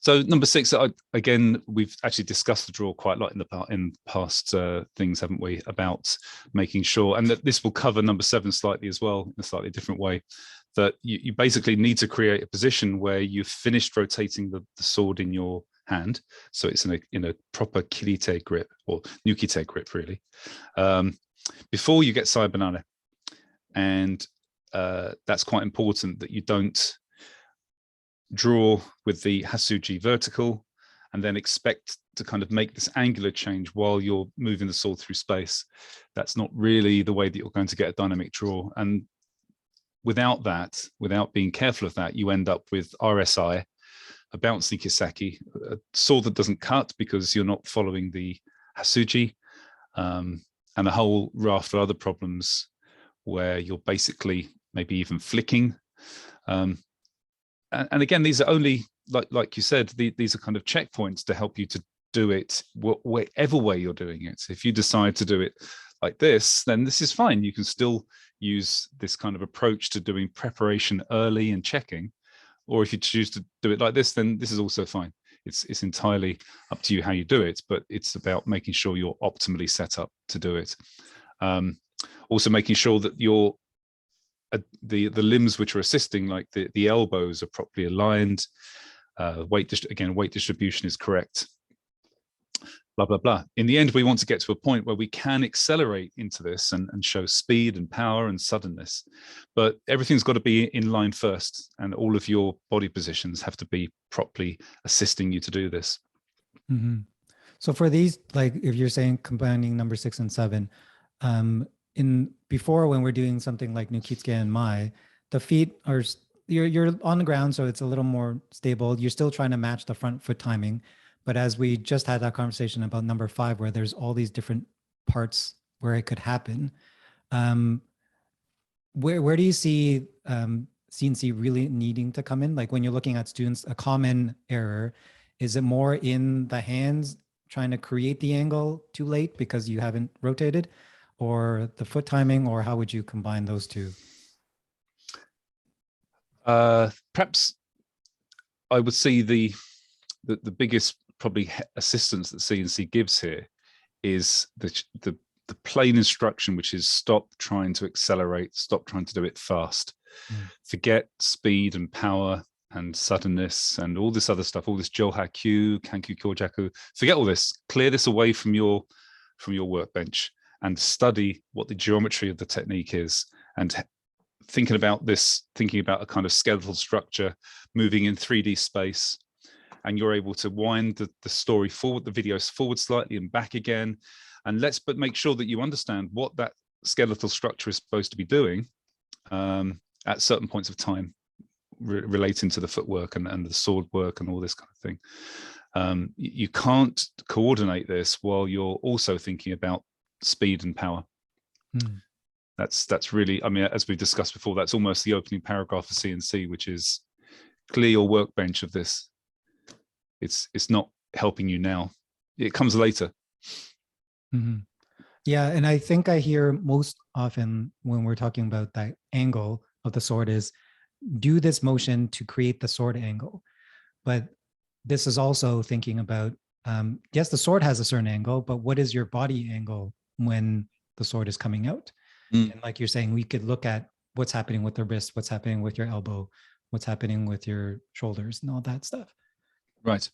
So number 6, again, we've actually discussed the draw quite a lot in past things, haven't we, about making sure, and that this will cover number 7 slightly as well, in a slightly different way, that you basically need to create a position where you've finished rotating the sword in your hand. So it's in a proper kirite grip, or nukite grip, really, before you get side banana. And that's quite important, that you don't draw with the Hasuji vertical and then expect to kind of make this angular change while you're moving the sword through space. That's not really the way that you're going to get a dynamic draw. And without that, without being careful of that, you end up with RSI, a bouncy Kiseki, a sword that doesn't cut because you're not following the Hasuji, and a whole raft of other problems where you're basically maybe even flicking. And again, these are only, like you said, these are kind of checkpoints to help you to do it whatever way you're doing it. If you decide to do it like this, then this is fine. You can still use this kind of approach to doing preparation early and checking. Or if you choose to do it like this, then this is also fine. It's entirely up to you how you do it, but it's about making sure you're optimally set up to do it. Also making sure that your the limbs which are assisting, like the elbows, are properly aligned. Weight distribution is correct. Blah, blah, blah. In the end, we want to get to a point where we can accelerate into this and show speed and power and suddenness. But everything's got to be in line first, and all of your body positions have to be properly assisting you to do this. Mm-hmm. So for these, like if you're saying combining number 6 and 7, in before when we're doing something like Nukitsuke and Mai, the feet are, you're on the ground, so it's a little more stable. You're still trying to match the front foot timing. But as we just had that conversation about number 5, where there's all these different parts where it could happen, where do you see CNC really needing to come in? Like when you're looking at students, a common error, is it more in the hands trying to create the angle too late because you haven't rotated, or the foot timing, or how would you combine those two? Perhaps I would see the biggest probably assistance that CNC gives here is the plain instruction, which is stop trying to accelerate, stop trying to do it fast. Forget speed and power and suddenness and all this other stuff, all this Johakyu, Kankyu Kyojaku. Forget all this. Clear this away from your workbench and study what the geometry of the technique is, and thinking about a kind of skeletal structure moving in 3D space. And you're able to wind the story forward, the videos forward slightly and back again. And but make sure that you understand what that skeletal structure is supposed to be doing at certain points of time, relating to the footwork and the sword work and all this kind of thing. You can't coordinate this while you're also thinking about speed and power. That's really, I mean, as we've discussed before, that's almost the opening paragraph of CNC, which is clear your workbench of this. It's not helping you now. It comes later. Mm-hmm. Yeah, and I think I hear most often when we're talking about that angle of the sword is do this motion to create the sword angle. But this is also thinking about, yes, the sword has a certain angle, but what is your body angle when the sword is coming out? And like you're saying, we could look at what's happening with the wrist, what's happening with your elbow, what's happening with your shoulders and all that stuff. Right.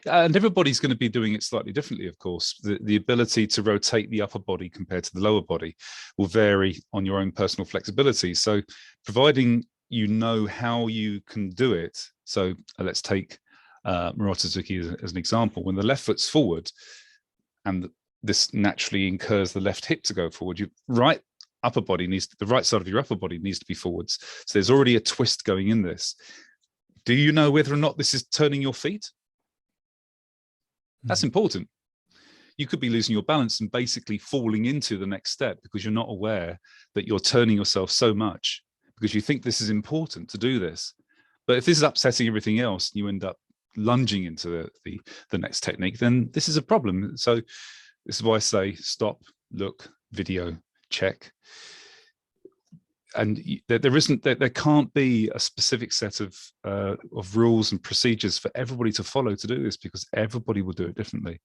And everybody's going to be doing it slightly differently, of course. The ability to rotate the upper body compared to the lower body will vary on your own personal flexibility. So providing you know how you can do it. So let's take Murata-Suzuki as an example. When the left foot's forward and this naturally incurs the left hip to go forward, your right upper body the right side of your upper body needs to be forwards. So there's already a twist going in this. Do you know whether or not this is turning your feet? That's important. You could be losing your balance and basically falling into the next step because you're not aware that you're turning yourself so much because you think this is important to do this. But if this is upsetting everything else and you end up lunging into the next technique, then this is a problem. So this is why I say stop, look, video, check. And there can't be a specific set of rules and procedures for everybody to follow to do this because everybody will do it differently.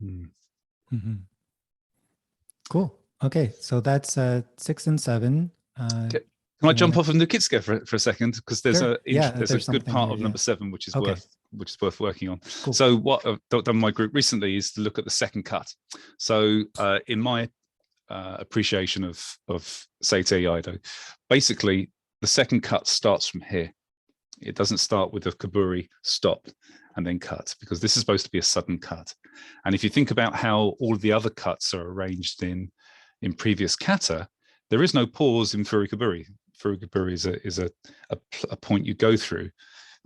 Mm-hmm. Cool. Okay, so that's 6 and 7. Can I jump off of Nukitsuke for a second? Because there's sure. there's a good part of number 7 which is worth working on. Cool. So what I've done in my group recently is to look at the second cut. So in my appreciation of Seitei Iaido, basically the second cut starts from here. It doesn't start with a kaburi stop. and then cut, because this is supposed to be a sudden cut. And if you think about how all of the other cuts are arranged in previous kata, there is no pause in furikaburi. Furikaburi is a point you go through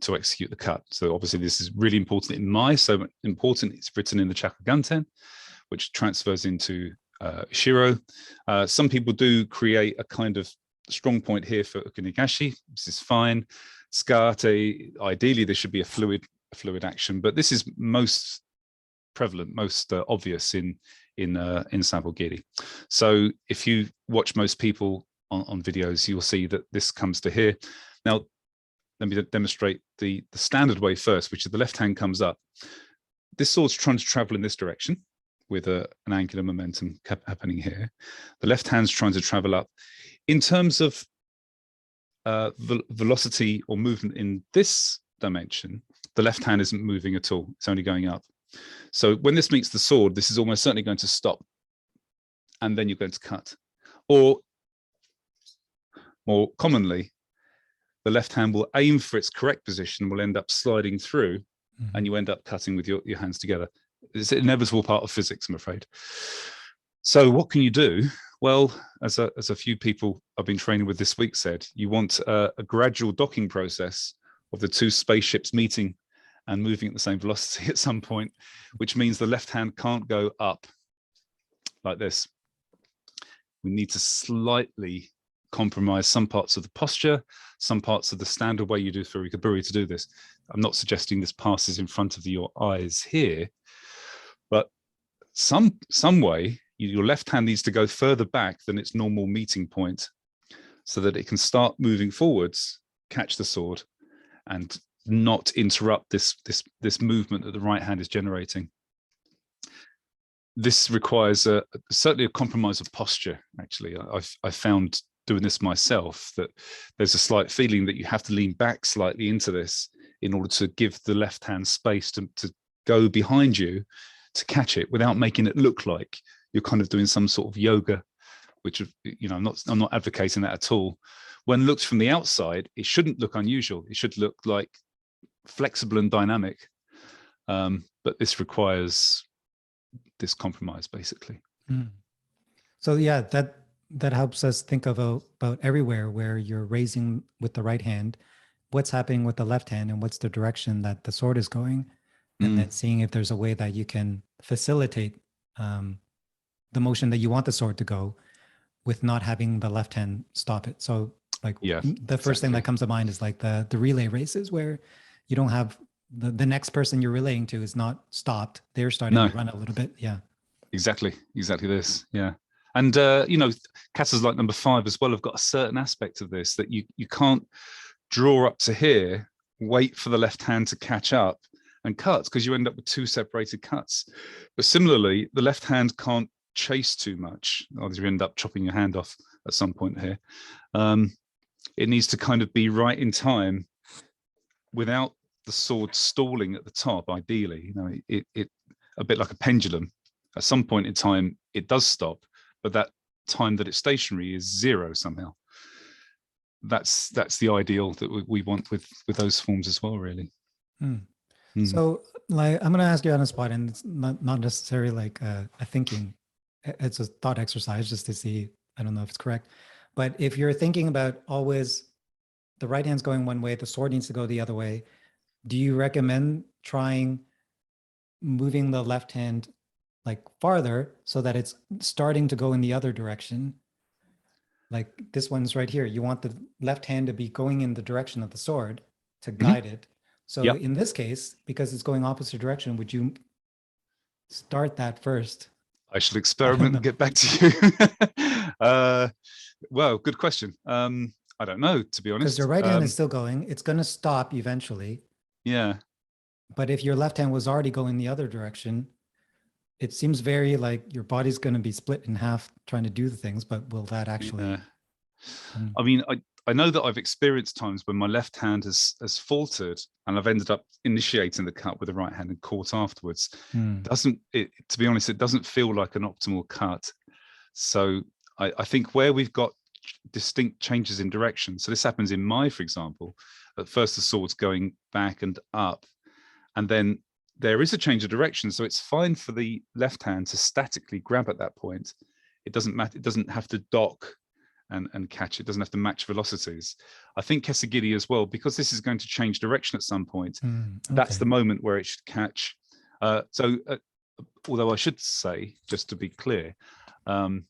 to execute the cut. So obviously this is really important in Mai, so important it's written in the Chakuganten, which transfers into Shiro. Some people do create a kind of strong point here for Ukunigashi. This is fine. Skate, ideally there should be a fluid action, but this is most prevalent, most obvious in Sabogiri. So if you watch most people on videos, you'll see that this comes to here. Now, let me demonstrate the standard way first, which is the left hand comes up. This sword's trying to travel in this direction with an angular momentum happening here. The left hand's trying to travel up. In terms of velocity or movement in this dimension, the left hand isn't moving at all. It's only going up. So when this meets the sword, this is almost certainly going to stop, and then you're going to cut. Or more commonly, the left hand will aim for its correct position, will end up sliding through, and you end up cutting with your hands together. It's an inevitable part of physics, I'm afraid. So what can you do? Well, as a few people I've been training with this week said, you want a gradual docking process of the two spaceships meeting and moving at the same velocity at some point, which means the left hand can't go up like this. We need to slightly compromise some parts of the posture, some parts of the standard way you do furikaburi to do this. I'm not suggesting this passes in front of your eyes here, but some way your left hand needs to go further back than its normal meeting point so that it can start moving forwards, catch the sword, and not interrupt this movement that the right hand is generating. This requires certainly a compromise of posture. Actually, I found doing this myself that there's a slight feeling that you have to lean back slightly into this in order to give the left hand space to go behind you to catch it without making it look like you're kind of doing some sort of yoga, which, you know, I'm not advocating that at all. When looked from the outside, it shouldn't look unusual. It should look like flexible and dynamic, but this requires this compromise, basically. So yeah, that helps us think about everywhere where you're raising with the right hand, what's happening with the left hand and what's the direction that the sword is going, and then seeing if there's a way that you can facilitate the motion that you want the sword to go with not having the left hand stop it. So like the first thing that comes to mind is like the relay races where you don't have the next person you're relaying to is not stopped. They're starting to run a little bit. Yeah. Exactly this. Yeah. And, you know, katas like number 5 as well have got a certain aspect of this that you can't draw up to here, wait for the left hand to catch up and cut, because you end up with 2 separated cuts. But similarly, the left hand can't chase too much, or you end up chopping your hand off at some point here. It needs to kind of be right in time without the sword stalling at the top, ideally. You know, it a bit like a pendulum. At some point in time, it does stop, but that time that it's stationary is 0 somehow. That's the ideal that we want with those forms as well, really. So, like, I'm going to ask you on the spot, and it's not necessarily like a thinking. It's a thought exercise just to see. I don't know if it's correct, but if you're thinking about always the right hand's going one way, the sword needs to go the other way, do you recommend trying moving the left hand like farther so that it's starting to go in the other direction? Like this one's right here. You want the left hand to be going in the direction of the sword to guide it. So in this case, because it's going opposite direction, would you start that first? I shall experiment and get back to you. Well, good question. I don't know, to be honest. Because your right hand is still going. It's going to stop eventually. Yeah. But if your left hand was already going the other direction, it seems very like your body's going to be split in half trying to do the things, but will that actually... I mean, I know that I've experienced times when my left hand has faltered and I've ended up initiating the cut with the right hand and caught afterwards. To be honest, it doesn't feel like an optimal cut. So I think where we've got distinct changes in direction, so this happens in Mai, for example, at first the sword's going back and up, and then there is a change of direction. So it's fine for the left hand to statically grab at that point. It doesn't matter. It doesn't have to dock and catch. It doesn't have to match velocities. I think Kesagiri as well, because this is going to change direction at some point. That's the moment where it should catch. Although I should say, just to be clear, again,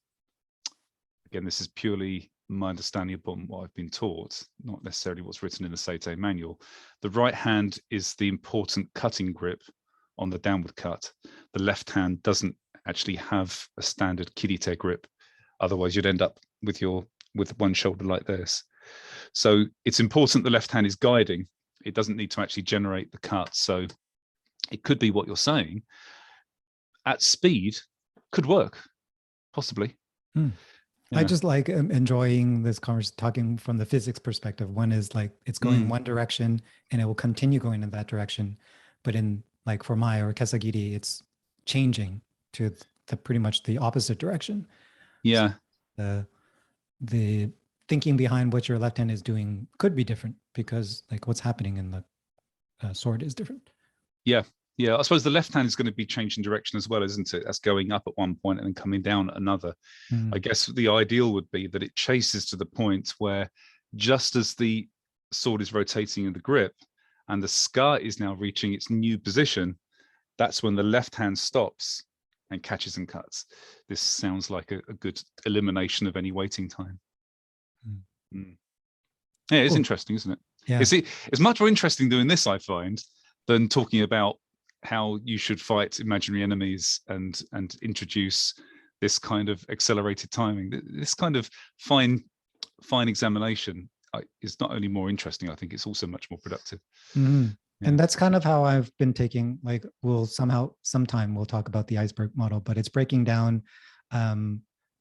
this is purely my understanding upon what I've been taught, not necessarily what's written in the Seitei manual. The right hand is the important cutting grip on the downward cut. The left hand doesn't actually have a standard kirite grip. Otherwise, you'd end up with one shoulder like this. So it's important the left hand is guiding. It doesn't need to actually generate the cut. So it could be what you're saying. At speed, could work, possibly. I just like enjoying this conversation, talking from the physics perspective. One is like it's going one direction and it will continue going in that direction. But in like for Mai or Kesagiri, it's changing to the pretty much the opposite direction. Yeah. So the thinking behind what your left hand is doing could be different because like what's happening in the sword is different. Yeah. Yeah, I suppose the left hand is going to be changing direction as well, isn't it? That's going up at one point and then coming down at another. I guess the ideal would be that it chases to the point where just as the sword is rotating in the grip and the scar is now reaching its new position, that's when the left hand stops and catches and cuts. This sounds like a good elimination of any waiting time. Yeah, it's interesting, isn't it? Yeah. It's much more interesting doing this, I find, than talking about how you should fight imaginary enemies and introduce this kind of accelerated timing. This kind of fine examination is not only more interesting, I think it's also much more productive. Yeah. And that's kind of how I've been taking, like sometime we'll talk about the iceberg model, but it's breaking down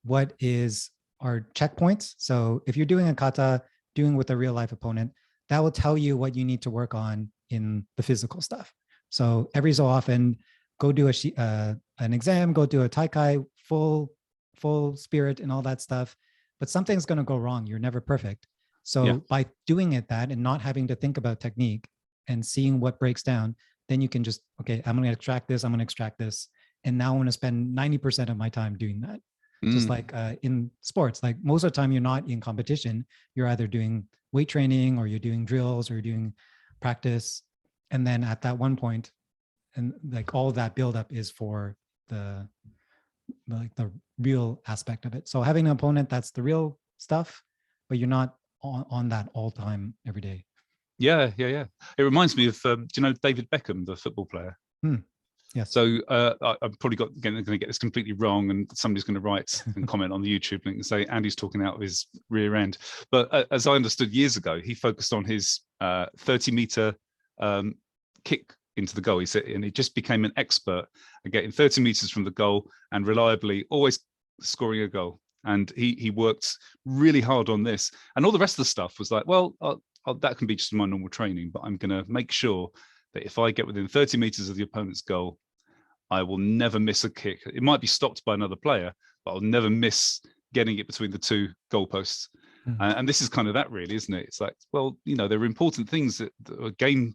what is our checkpoints. So if you're doing a kata, doing with a real life opponent, that will tell you what you need to work on in the physical stuff. So every so often, go do an exam, go do a taikai, full spirit and all that stuff. But something's going to go wrong. You're never perfect. So by doing that and not having to think about technique and seeing what breaks down, then you can just, okay, I'm going to extract this. I'm going to extract this. And now I'm going to spend 90% of my time doing that. Just like in sports, like most of the time you're not in competition. You're either doing weight training or you're doing drills or you're doing practice. And then at that one point, and like all of that buildup is for the real aspect of it. So having an opponent, that's the real stuff, but you're not on that all time every day. Yeah. It reminds me of, do you know David Beckham, the football player? Yes. So I'm probably going to get this completely wrong, and somebody's going to write and comment on the YouTube link and say Andy's talking out of his rear end. But as I understood years ago, he focused on his 30-meter kick into the goal. He said, and he just became an expert at getting 30 meters from the goal and reliably always scoring a goal. And he worked really hard on this, and all the rest of the stuff was like, well, that can be just my normal training, but I'm going to make sure that if I get within 30 meters of the opponent's goal, I will never miss a kick. It might be stopped by another player, but I'll never miss getting it between the two goalposts. And this is kind of that, really, isn't it? It's like, well, there are important things that a game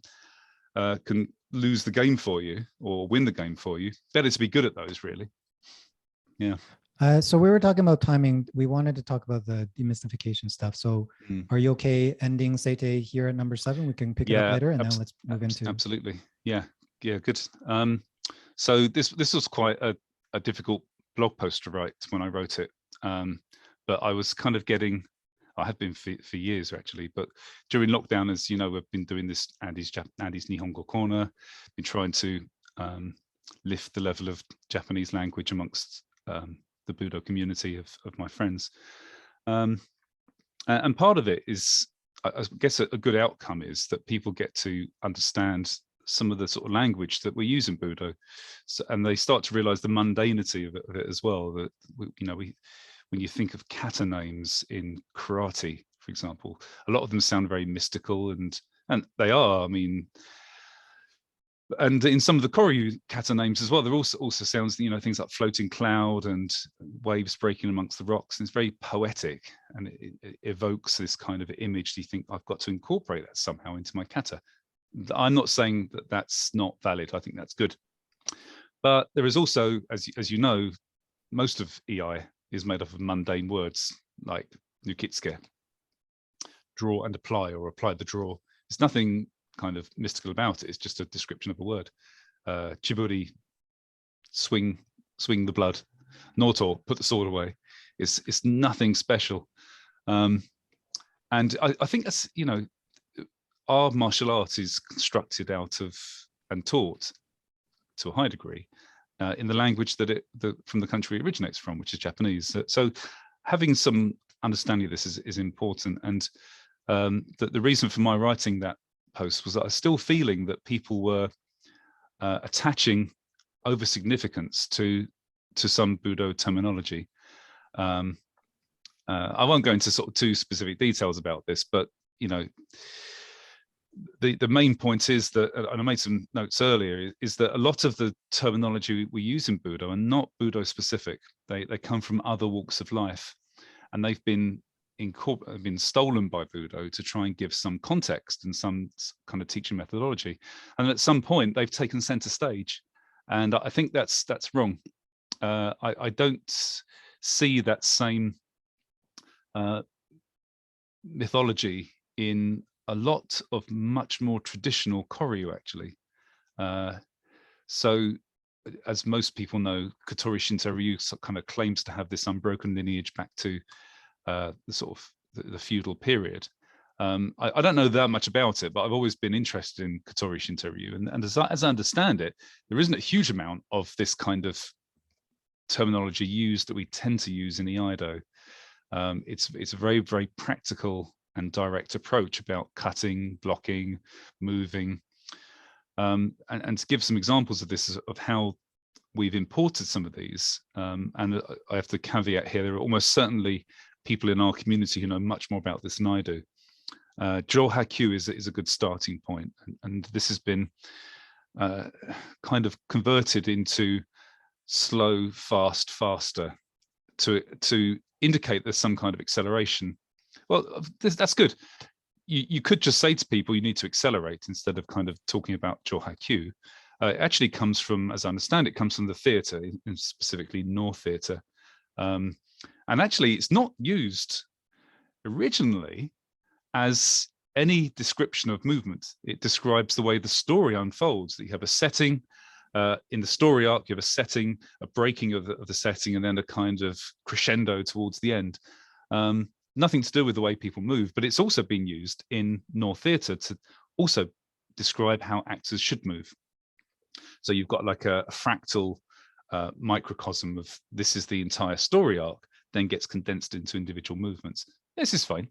can lose the game for you or win the game for you. Better to be good at those, really. Yeah. So we were talking about timing. We wanted to talk about the demystification stuff. So are you okay ending Seitei here at number 7? We can pick it up later and then let's move into. Absolutely. Yeah, good. So this was quite a difficult blog post to write when I wrote it. But I was kind of I have been for years actually, but during lockdown, as you know, we've been doing this Andy's Nihongo Corner, been trying to lift the level of Japanese language amongst the budo community of my friends. And part of it is, I guess a good outcome is that people get to understand some of the sort of language that we use in budo, and they start to realize the mundanity of it as well. That when you think of kata names in karate, for example, a lot of them sound very mystical, and they are. I mean, and in some of the Koryu kata names as well, there also sounds, things like floating cloud and waves breaking amongst the rocks. And it's very poetic, and it evokes this kind of image. Do you think I've got to incorporate that somehow into my kata? I'm not saying that that's not valid. I think that's good. But there is also, as you know, most of EI is made up of mundane words like nukitsuke, draw and apply, or apply the draw. There's nothing kind of mystical about it. It's just a description of a word. Chiburi, swing the blood. Noto, put the sword away. It's nothing special. And I think that's, you know, our martial arts is constructed out of and taught to a high degree in the language that from the country it originates from, which is Japanese. So having some understanding of this is important. And the reason for my writing that post was that I was still feeling that people were attaching over significance to some budo terminology. I won't go into sort of too specific details about this, but you know, the main point is that, and I made some notes earlier, is that a lot of the terminology we use in budo are not budo specific. They come from other walks of life, and they've been stolen by budo to try and give some context and some kind of teaching methodology. And at some point, they've taken center stage, and I think that's wrong. I don't see that same mythology in a lot of much more traditional koryu, actually. So, as most people know, Kotori Shinto-ryu kind of claims to have this unbroken lineage back to the sort of the feudal period. I don't know that much about it, but I've always been interested in Kotori Shinto-ryu, and as I understand it, there isn't a huge amount of this kind of terminology used that we tend to use in Iaido. It's a very, very practical and direct approach about cutting, blocking, moving. And to give some examples of this, of how we've imported some of these, and I have to caveat here, there are almost certainly people in our community who know much more about this than I do. Jo-Hakyu is a good starting point, and this has been kind of converted into slow, fast, faster to indicate there's some kind of acceleration. Well, that's good. You could just say to people you need to accelerate instead of kind of talking about Jo-Hakyu. It actually comes from, as I understand it, comes from the theatre, specifically Noh theatre. And actually, it's not used originally as any description of movement. It describes the way the story unfolds, that you have a setting, in the story arc, you have a setting, a breaking of the setting, and then a kind of crescendo towards the end. Nothing to do with the way people move, but it's also been used in Noh theatre to also describe how actors should move. So you've got like a fractal microcosm of this is the entire story arc, then gets condensed into individual movements. This is fine,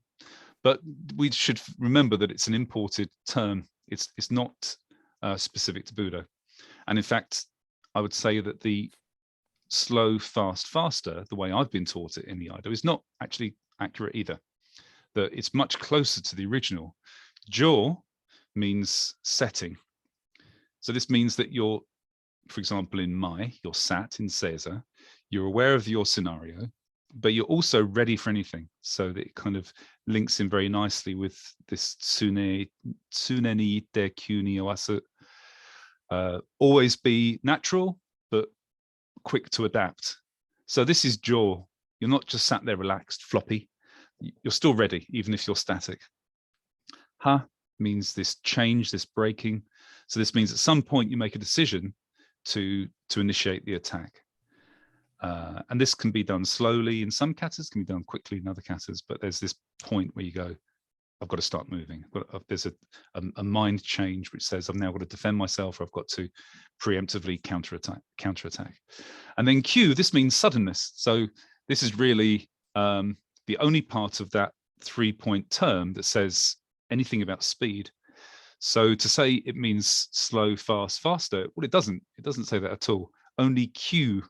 but we should remember that it's an imported term. It's not specific to budo. And in fact, I would say that the slow, fast, faster, the way I've been taught it in the Iaido, is not actually accurate either. That it's much closer to the original. Jo means setting. So this means that you're, for example, in Mai, you're sat in Seiza, you're aware of your scenario, but you're also ready for anything. So that it kind of links in very nicely with this tsuneni de kyu ni owasu. Always be natural, but quick to adapt. So this is Jo. You're not just sat there relaxed, floppy. You're still ready, even if you're static. Ha means this change, this breaking. So this means at some point you make a decision to initiate the attack. And this can be done slowly. In some katas, can be done quickly in other katas, but there's this point where you go, I've got to start moving. There's a mind change which says I've now got to defend myself, or I've got to preemptively counterattack. And then Q, this means suddenness. So this is really the only part of that 3-point term that says anything about speed. So to say it means slow, fast, faster, well, it doesn't. It doesn't say that at all. Only Q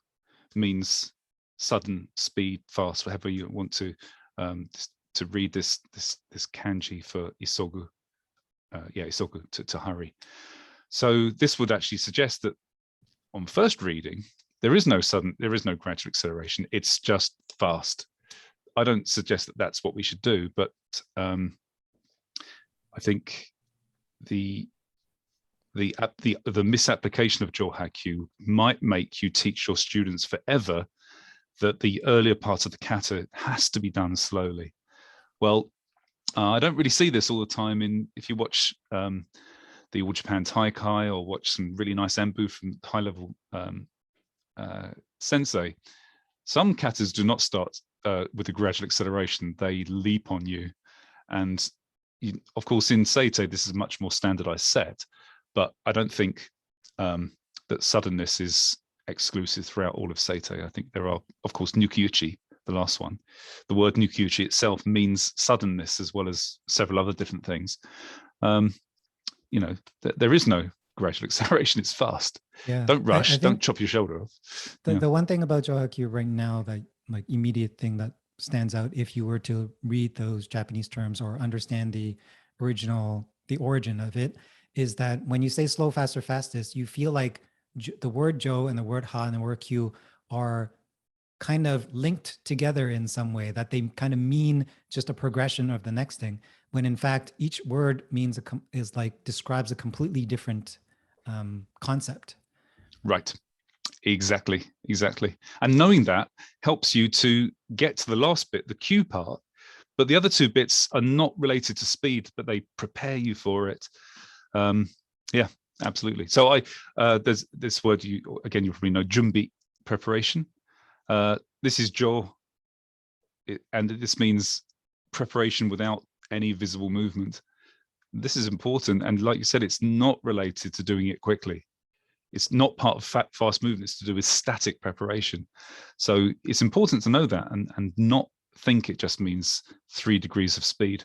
means sudden, speed, fast, whatever you want to read this kanji for isogu. Isogu, to hurry. So this would actually suggest that on first reading, there is no gradual acceleration. It's just fast. I don't suggest that that's what we should do, but I think the the misapplication of Johakyu might make you teach your students forever that the earlier part of the kata has to be done slowly. Well, I don't really see this all the time if you watch the All Japan Taikai or watch some really nice enbu from high-level sensei. Some katas do not start with a gradual acceleration. They leap on you. And of course, in Seitei, this is a much more standardized set, but I don't think that suddenness is exclusive throughout all of Seitei. I think there are, of course, Nukiuchi, the last one. The word Nukiuchi itself means suddenness as well as several other different things. There is no gradual acceleration. It's fast. Yeah. Don't rush. Don't chop your shoulder off. The one thing about Johakyu right now, that like immediate thing that stands out, if you were to read those Japanese terms or understand the origin of it, is that when you say slow, faster, fastest, you feel like the word Jo and the word Ha and the word Kyu are kind of linked together in some way, that they kind of mean just a progression of the next thing, when in fact each word describes a completely different concept. Right. Exactly. And knowing that helps you to get to the last bit, the Q part, but the other two bits are not related to speed, but they prepare you for it. Yeah, absolutely. So there's this word, you probably know, Junbi, preparation. This is Jo, and this means preparation without any visible movement. This is important, and like you said, it's not related to doing it quickly. It's not part of fast movement. It's to do with static preparation. So it's important to know that and not think it just means 3 degrees of speed.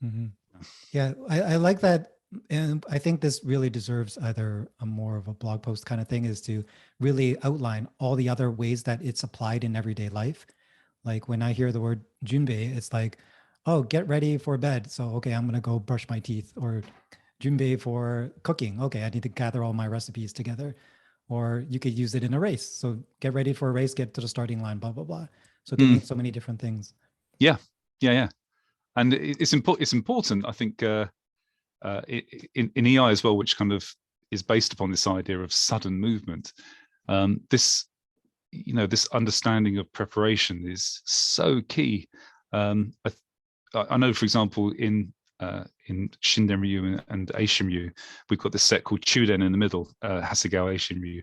Mm-hmm. Yeah, I like that. And I think this really deserves either a more of a blog post kind of thing, is to really outline all the other ways that it's applied in everyday life. Like when I hear the word junbei, it's like, oh, get ready for bed. So, okay, I'm going to go brush my teeth. Or junbei for cooking. Okay, I need to gather all my recipes together. Or you could use it in a race. So get ready for a race, get to the starting line, blah, blah, blah. So it can mean so many different things. Yeah. And it's important, I think, in EI as well, which kind of is based upon this idea of sudden movement. This understanding of preparation is so key. I know, for example, in Shinden Ryu and Eishin Ryu, we've got this set called Chuden in the middle, Hasegawa Eishin Ryu.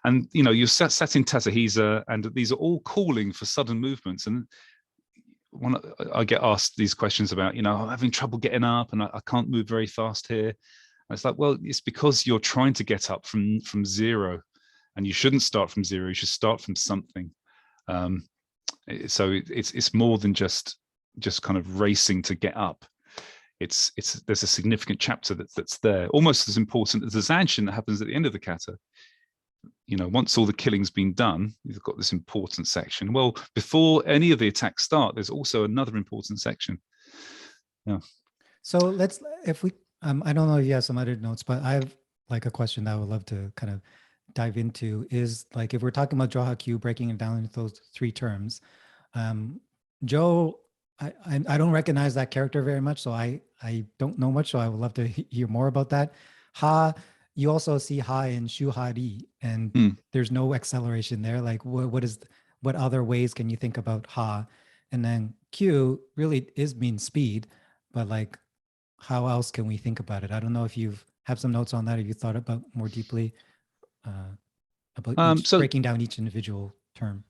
And, you're sat in Tatahisa, and these are all calling for sudden movements. And when I get asked these questions about, I'm having trouble getting up and I can't move very fast here. And it's like, well, it's because you're trying to get up from zero, and you shouldn't start from zero. You should start from something. So it's more than just kind of racing to get up. There's a significant chapter that's there, almost as important as the zanshin that happens at the end of the kata. Once all the killing's been done, you've got this important section. Well, before any of the attacks start, there's also another important section. Yeah. So I don't know if you have some other notes, but I have like a question that I would love to kind of dive into, is like, if we're talking about Johakyu, breaking it down into those 3 terms, Jo, I don't recognize that character very much, so I don't know much, so I would love to hear more about that. Ha, you also see Ha in Shuhari, and there's no acceleration there. Like, what other ways can you think about Ha? And then Q really means speed, but like, how else can we think about it? I don't know if you have some notes on that, or you thought about more deeply about breaking down each individual term.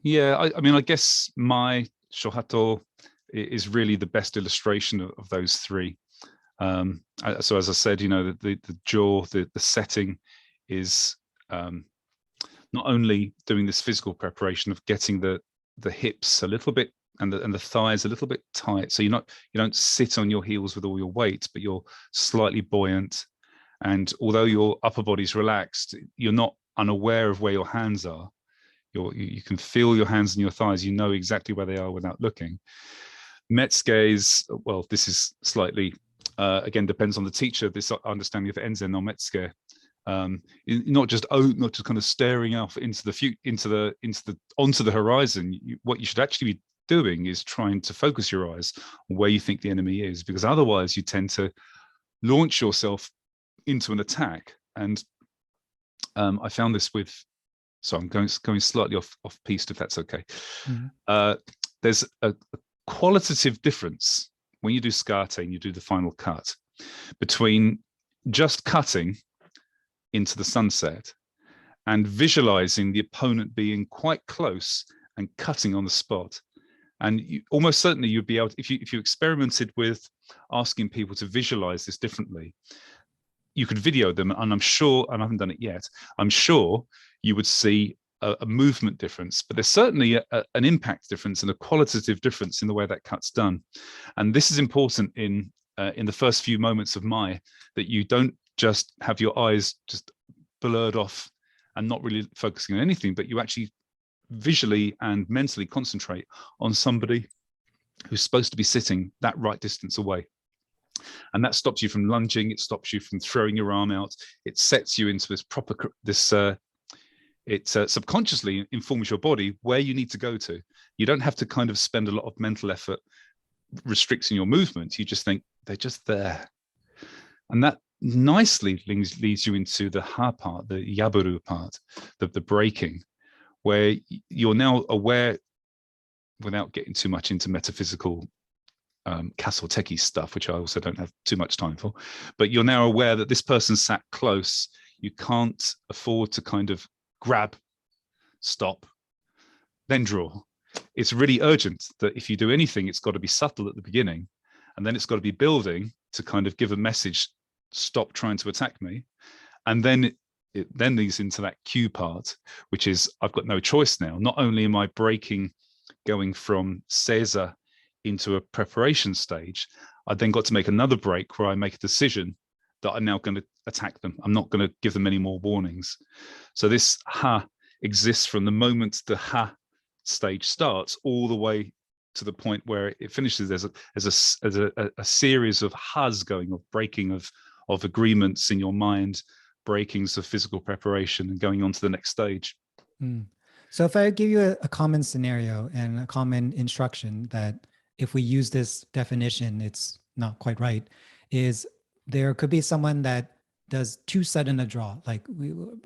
Yeah, I mean, I guess my Shohato is really the best illustration of those 3. So as I said, the jaw, the setting is not only doing this physical preparation of getting the hips a little bit and the thighs a little bit tight, so you don't sit on your heels with all your weight, but you're slightly buoyant, and although your upper body's relaxed, you're not unaware of where your hands are. You can feel your hands and your thighs. You know exactly where they are without looking. Metsuke, well, this is slightly again, depends on the teacher, this understanding of enzen or metsuke. Not just kind of staring off onto the horizon. What you should actually be doing is trying to focus your eyes on where you think the enemy is, because otherwise you tend to launch yourself into an attack. And I found this with, so I'm going slightly off piste, if that's okay. There's a qualitative difference when you do skate and you do the final cut between just cutting into the sunset and visualizing the opponent being quite close and cutting on the spot. And almost certainly you'd be able to, if you experimented with asking people to visualize this differently, you could video them, and I'm sure, and I haven't done it yet, I'm sure you would see a movement difference, but there's certainly an impact difference and a qualitative difference in the way that cut's done. And this is important in the first few moments of Mai, that you don't just have your eyes just blurred off and not really focusing on anything, but you actually visually and mentally concentrate on somebody who's supposed to be sitting that right distance away. And that stops you from lunging, it stops you from throwing your arm out, it sets you into it subconsciously informs your body where you need to go to. You don't have to kind of spend a lot of mental effort restricting your movement. You just think they're just there. And that nicely leads you into the ha part, the yaburu part, the breaking, where you're now aware, without getting too much into metaphysical Kasoteki stuff, which I also don't have too much time for, but you're now aware that this person sat close. You can't afford to kind of grab, stop, then draw. It's really urgent that if you do anything, it's got to be subtle at the beginning, and then it's got to be building to kind of give a message, stop trying to attack me. And then it then leads into that cue part, which is I've got no choice now. Not only am I breaking, going from Caesar into a preparation stage, I then got to make another break where I make a decision that I'm now going to attack them. I'm not going to give them any more warnings. So this ha exists from the moment the ha stage starts all the way to the point where it finishes. There's a series of has going, of breaking of agreements in your mind, breakings of physical preparation, and going on to the next stage. So if I give you a common scenario and a common instruction that if we use this definition, it's not quite right, is there could be someone that does too sudden a draw. Like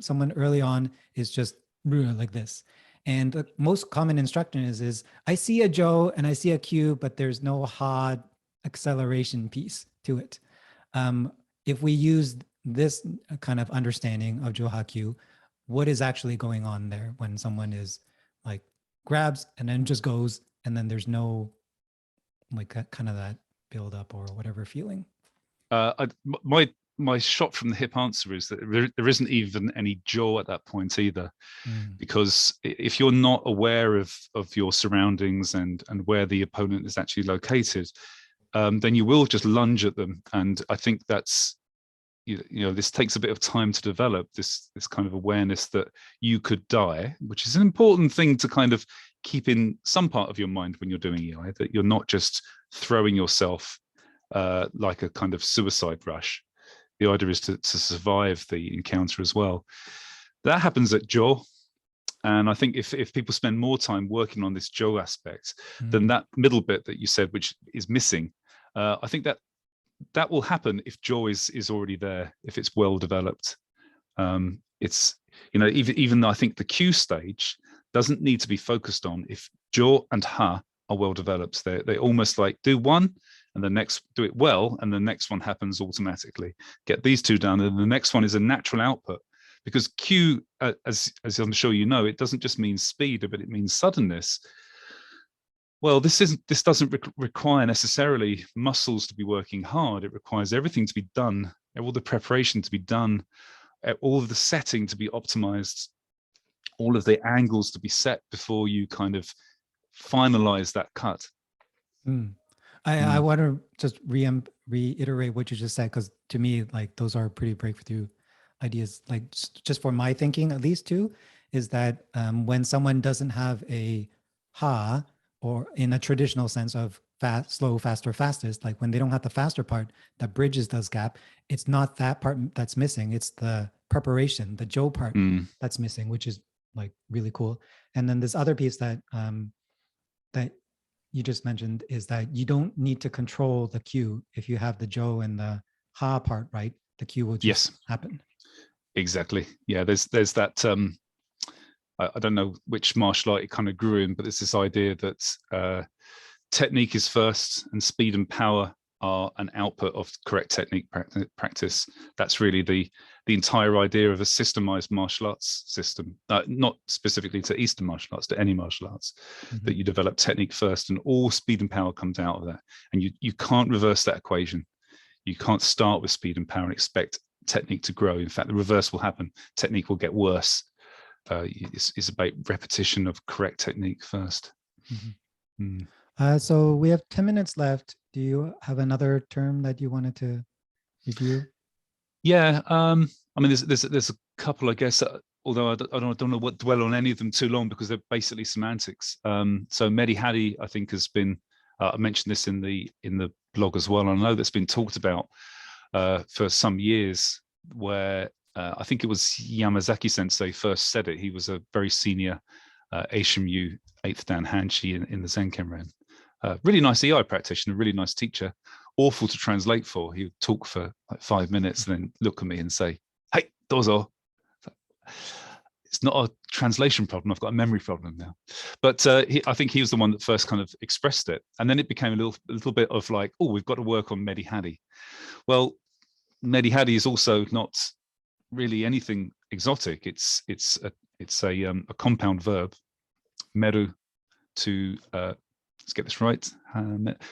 someone early on is just like this. And the most common instruction is I see a Joe and I see a Q, but there's no hard acceleration piece to it. If we use this kind of understanding of Jo Ha Q, what is actually going on there when someone is like grabs and then just goes, and then there's no like kind of that build up or whatever feeling? My shot from the hip answer is that there isn't even any jaw at that point either, because if you're not aware of your surroundings and where the opponent is actually located, then you will just lunge at them. And I think that's, you know, this takes a bit of time to develop, this kind of awareness that you could die, which is an important thing to kind of keep in some part of your mind when you're doing EI, that you're not just throwing yourself like a kind of suicide rush. The idea is to survive the encounter as well. That happens at jaw. And I think if people spend more time working on this jaw aspect, then that middle bit that you said, which is missing, I think that will happen if jaw is already there, if it's well developed. It's, you know, even though I think the Q stage doesn't need to be focused on if jaw and ha are well developed. They almost like do one and the next do it well, and the next one happens automatically. Get these two done, and the next one is a natural output. Because Q, as I'm sure you know, it doesn't just mean speed, but it means suddenness. Well, this doesn't require necessarily muscles to be working hard. It requires everything to be done, all the preparation to be done, all of the setting to be optimized, all of the angles to be set before you kind of finalize that cut. I want to just reiterate what you just said, because to me, like, those are pretty breakthrough ideas. Like, just for my thinking, at least too, is that when someone doesn't have a ha, or in a traditional sense of fast, slow, faster, fastest, like when they don't have the faster part that bridges those gap, it's not that part that's missing. It's the preparation, the Joe part that's missing, which is like really cool. And then this other piece that that you just mentioned is that you don't need to control the cue if you have the Joe and the ha part right, the cue will just Yes, happen. exactly. Yeah, there's that. I don't know which martial art it kind of grew in, but it's this idea that technique is first and speed and power are an output of correct technique practice. That's really the entire idea of a systemized martial arts system, not specifically to Eastern martial arts, to any martial arts, that you develop technique first and all speed and power comes out of that. And you can't reverse that equation. You can't start with speed and power and expect technique to grow. In fact, the reverse will happen. Technique will get worse. It's about repetition of correct technique first. So we have 10 minutes left. Do you have another term that you wanted to review? Yeah, I mean, there's a couple, I guess, although I don't know what dwell on any of them too long because they're basically semantics. So Medihadi, I think, has been, I mentioned this in the blog as well. And I know that's been talked about for some years, where I think it was Yamazaki Sensei first said it. He was a very senior Eishinryu 8th Dan Hanshi in the Zenkenren. Really nice EI practitioner, really nice teacher. Awful to translate for. He would talk for like 5 minutes, and then look at me and say, "Hey, dozo." It's not a translation problem. I've got a memory problem now. But I think he was the one that first kind of expressed it, and then it became a little bit of like, "Oh, we've got to work on Medihadi." Well, Medihadi is also not really anything exotic. It's a compound verb, meru, to let's get this right,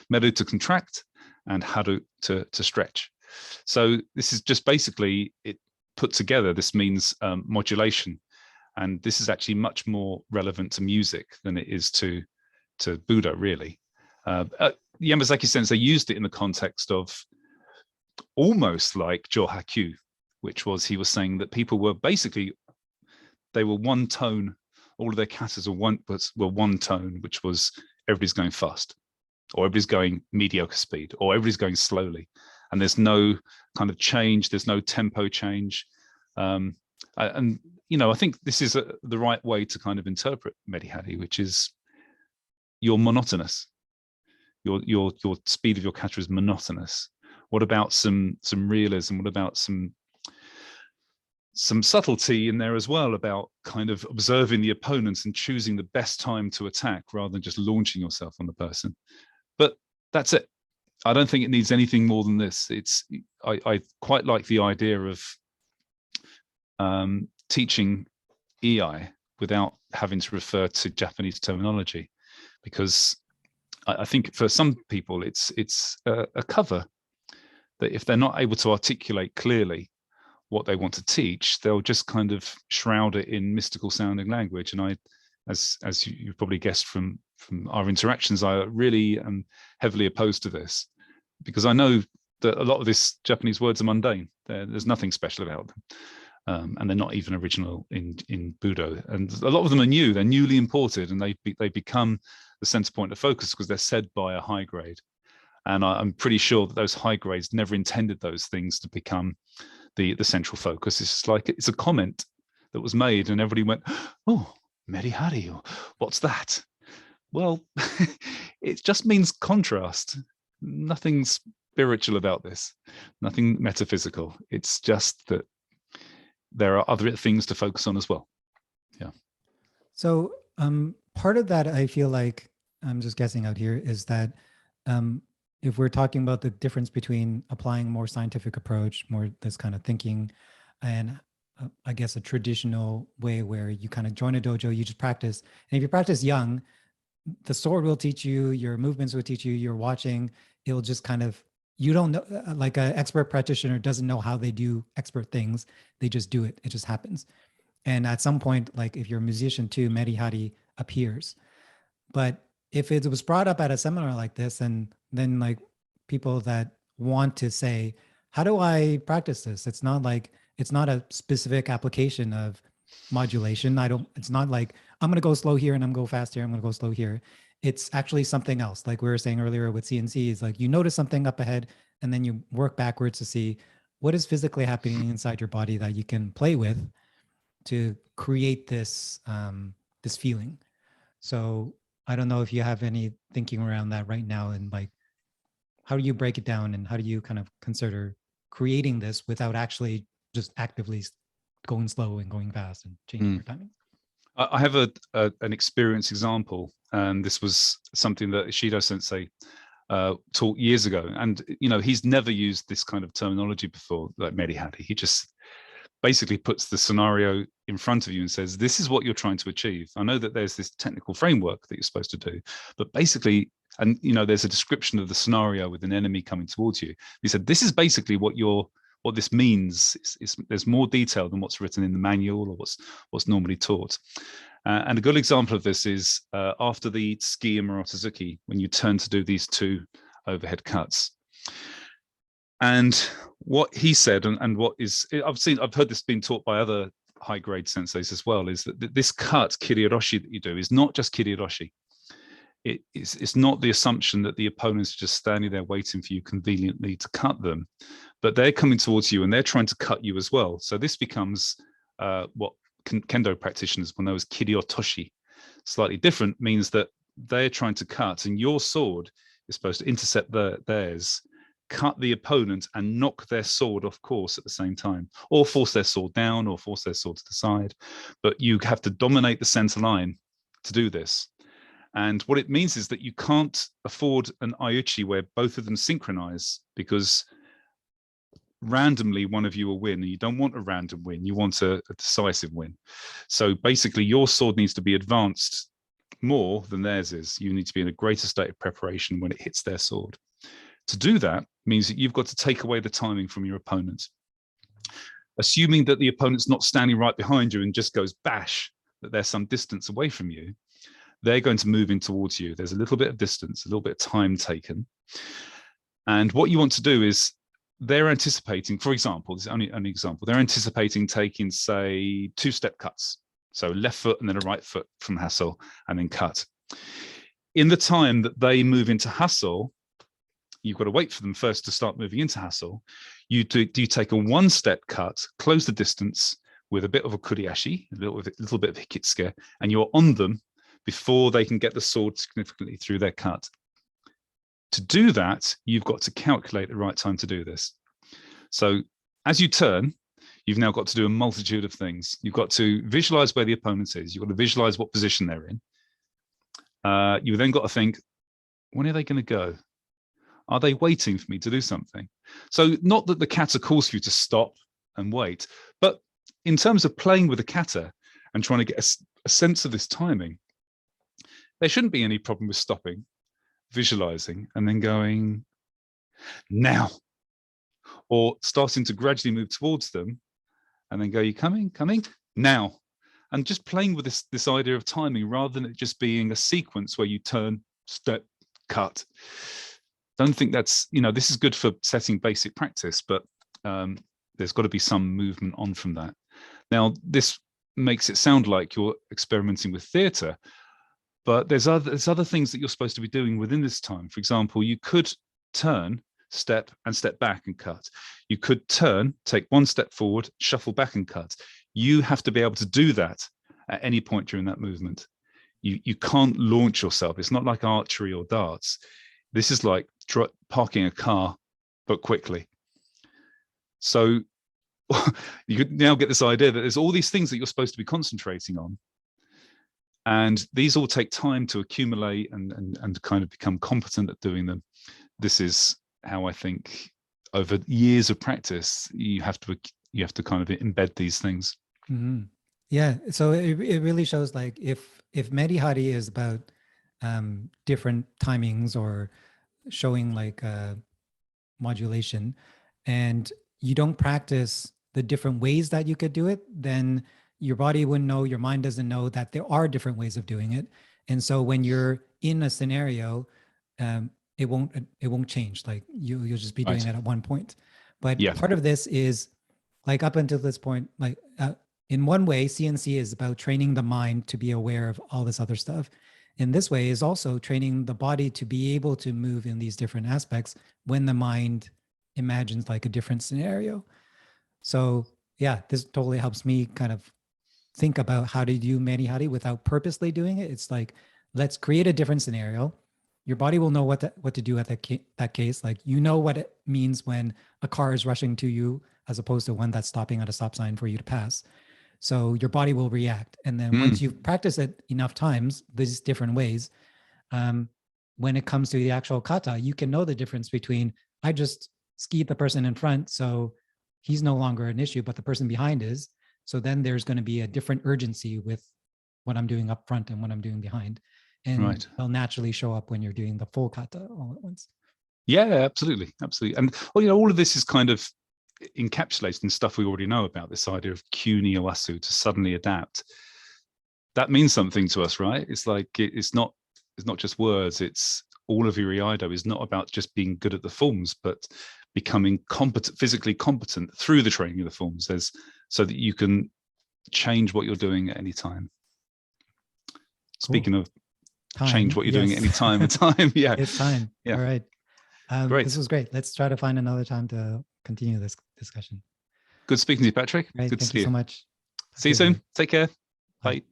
meru to contract and haru to stretch. So this is just basically it put together. This means modulation, and this is actually much more relevant to music than it is to budo, really. Yamazaki Sensei used it in the context of almost like Johaku, which was, he was saying that people were basically, they were one tone, all of their katas were one tone, which was everybody's going fast, or everybody's going mediocre speed, or everybody's going slowly. And there's no kind of change, there's no tempo change. And, you know, I think this is the right way to kind of interpret Medihadi, which is you're monotonous. Your speed of your kata is monotonous. What about some realism? What about some subtlety in there as well about kind of observing the opponents and choosing the best time to attack rather than just launching yourself on the person? But that's it. I don't think it needs anything more than this. I quite like the idea of teaching EI without having to refer to Japanese terminology, because I think for some people it's a cover that if they're not able to articulate clearly what they want to teach, they'll just kind of shroud it in mystical sounding language. And I, as you've probably guessed from our interactions, I really am heavily opposed to this, because I know that a lot of these Japanese words are mundane. There's nothing special about them. And they're not even original in budo. And a lot of them are new, they're newly imported, and they become the center point of focus because they're said by a high grade. And I'm pretty sure that those high grades never intended those things to become the central focus. It's just like, it's a comment that was made and everybody went, "Oh, Medihari, what's that?" Well, it just means contrast. Nothing spiritual about this, nothing metaphysical. It's just that there are other things to focus on as well. Yeah. So part of that, I feel like, I'm just guessing out here, is that if we're talking about the difference between applying a more scientific approach, more this kind of thinking, and I guess a traditional way where you kind of join a dojo, you just practice. And if you practice young, the sword will teach you, your movements will teach you, you're watching, it'll just kind of, you don't know, like an expert practitioner doesn't know how they do expert things. They just do it. It just happens. And at some point, like if you're a musician too, Medihari appears. But if it was brought up at a seminar like this, and then like people that want to say, how do I practice this? It's not a specific application of modulation. It's not like I'm going to go slow here and I'm going to go fast here. I'm going to go slow here. It's actually something else. Like we were saying earlier with CNC, is like you notice something up ahead and then you work backwards to see what is physically happening inside your body that you can play with to create this, this feeling. So I don't know if you have any thinking around that right now, and like, how do you break it down and how do you kind of consider creating this without actually just actively going slow and going fast and changing your timing? I have an experience example, and this was something that Iaido Sensei taught years ago. And he's never used this kind of terminology before, like Medihadi. He just basically puts the scenario in front of you and says, this is what you're trying to achieve. I know that there's this technical framework that you're supposed to do, but basically, and there's a description of the scenario with an enemy coming towards you. He said, this is basically what this means. There's more detail than what's written in the manual or what's normally taught. And a good example of this is after the ski in Morotozuki, when you turn to do these 2 overhead cuts. And what he said, and what is, I've heard this being taught by other high-grade senseis as well, is that this cut, kiriroshi, that you do is not just kiriroshi. It's not the assumption that the opponents are just standing there waiting for you conveniently to cut them, but they're coming towards you and they're trying to cut you as well. So this becomes what kendo practitioners will know as kiriotoshi. Slightly different, means that they're trying to cut and your sword is supposed to intercept theirs, cut the opponent and knock their sword off course at the same time, or force their sword down or force their sword to the side. But you have to dominate the center line to do this. And what it means is that you can't afford an Iuchi where both of them synchronize, because randomly one of you will win, and you don't want a random win, you want a decisive win. So basically your sword needs to be advanced more than theirs is. You need to be in a greater state of preparation when it hits their sword. To do that means that you've got to take away the timing from your opponent. Assuming that the opponent's not standing right behind you and just goes bash, that they're some distance away from you, they're going to move in towards you. There's a little bit of distance, a little bit of time taken. And what you want to do is, they're anticipating, for example, this is only an example, they're anticipating taking, say, 2-step cuts. So left foot and then a right foot from hustle and then cut. In the time that they move into hustle, you've got to wait for them first to start moving into hustle. You take a 1-step cut, close the distance with a bit of a kuriashi, a little bit of hikitsuke, and you're on them before they can get the sword significantly through their cut. To do that, you've got to calculate the right time to do this. So as you turn, you've now got to do a multitude of things. You've got to visualize where the opponent is. You've got to visualize what position they're in. You've then got to think, when are they going to go? Are they waiting for me to do something? So not that the kata calls for you to stop and wait, but in terms of playing with the kata and trying to get a sense of this timing, there shouldn't be any problem with stopping, visualizing, and then going, now, or starting to gradually move towards them and then go, you coming, now. And just playing with this idea of timing rather than it just being a sequence where you turn, step, cut. Don't think that's, this is good for setting basic practice, but there's got to be some movement on from that. Now, this makes it sound like you're experimenting with theatre, but there's other things that you're supposed to be doing within this time. For example, you could turn, step, and step back and cut. You could turn, take 1 step forward, shuffle back and cut. You have to be able to do that at any point during that movement. You can't launch yourself. It's not like archery or darts. This is like parking a car, but quickly. So you could now get this idea that there's all these things that you're supposed to be concentrating on. And these all take time to accumulate and kind of become competent at doing them. This is how I think over years of practice, you have to kind of embed these things. Mm-hmm. Yeah. So it really shows like if Medihari is about different timings or showing like modulation, and you don't practice the different ways that you could do it, then your body wouldn't know, your mind doesn't know that there are different ways of doing it. And so when you're in a scenario, it won't change. Like you'll just be doing it at one point. But part of this is like up until this point, like in one way, CNC is about training the mind to be aware of all this other stuff. In this way is also training the body to be able to move in these different aspects when the mind imagines like a different scenario. So yeah, this totally helps me kind of think about how to do Medihari without purposely doing it. It's like, let's create a different scenario. your body will know what to do at that case. Like, you know what it means when a car is rushing to you as opposed to one that's stopping at a stop sign for you to pass. So your body will react. And then once you've practiced it enough times, these different ways, when it comes to the actual kata, you can know the difference between, I just skied the person in front, so he's no longer an issue, but the person behind is. So then there's going to be a different urgency with what I'm doing up front and what I'm doing behind. And they'll naturally show up when you're doing the full kata all at once. Yeah, absolutely. Absolutely. And well, all of this is kind of encapsulated in stuff we already know about, this idea of kyuni owasu, to suddenly adapt. That means something to us, right? It's like, it's not just words. It's all of your Iaido is not about just being good at the forms, but becoming competent, physically competent through the training of the forms, so that you can change what you're doing at any time. Cool. Speaking of time, change what you're doing at any time. Yeah, it's time. Yeah. All right. Great. This was great. Let's try to find another time to continue this discussion. Good speaking to you, Patrick. Right. Good to see you so much. See you soon. Take care. Bye.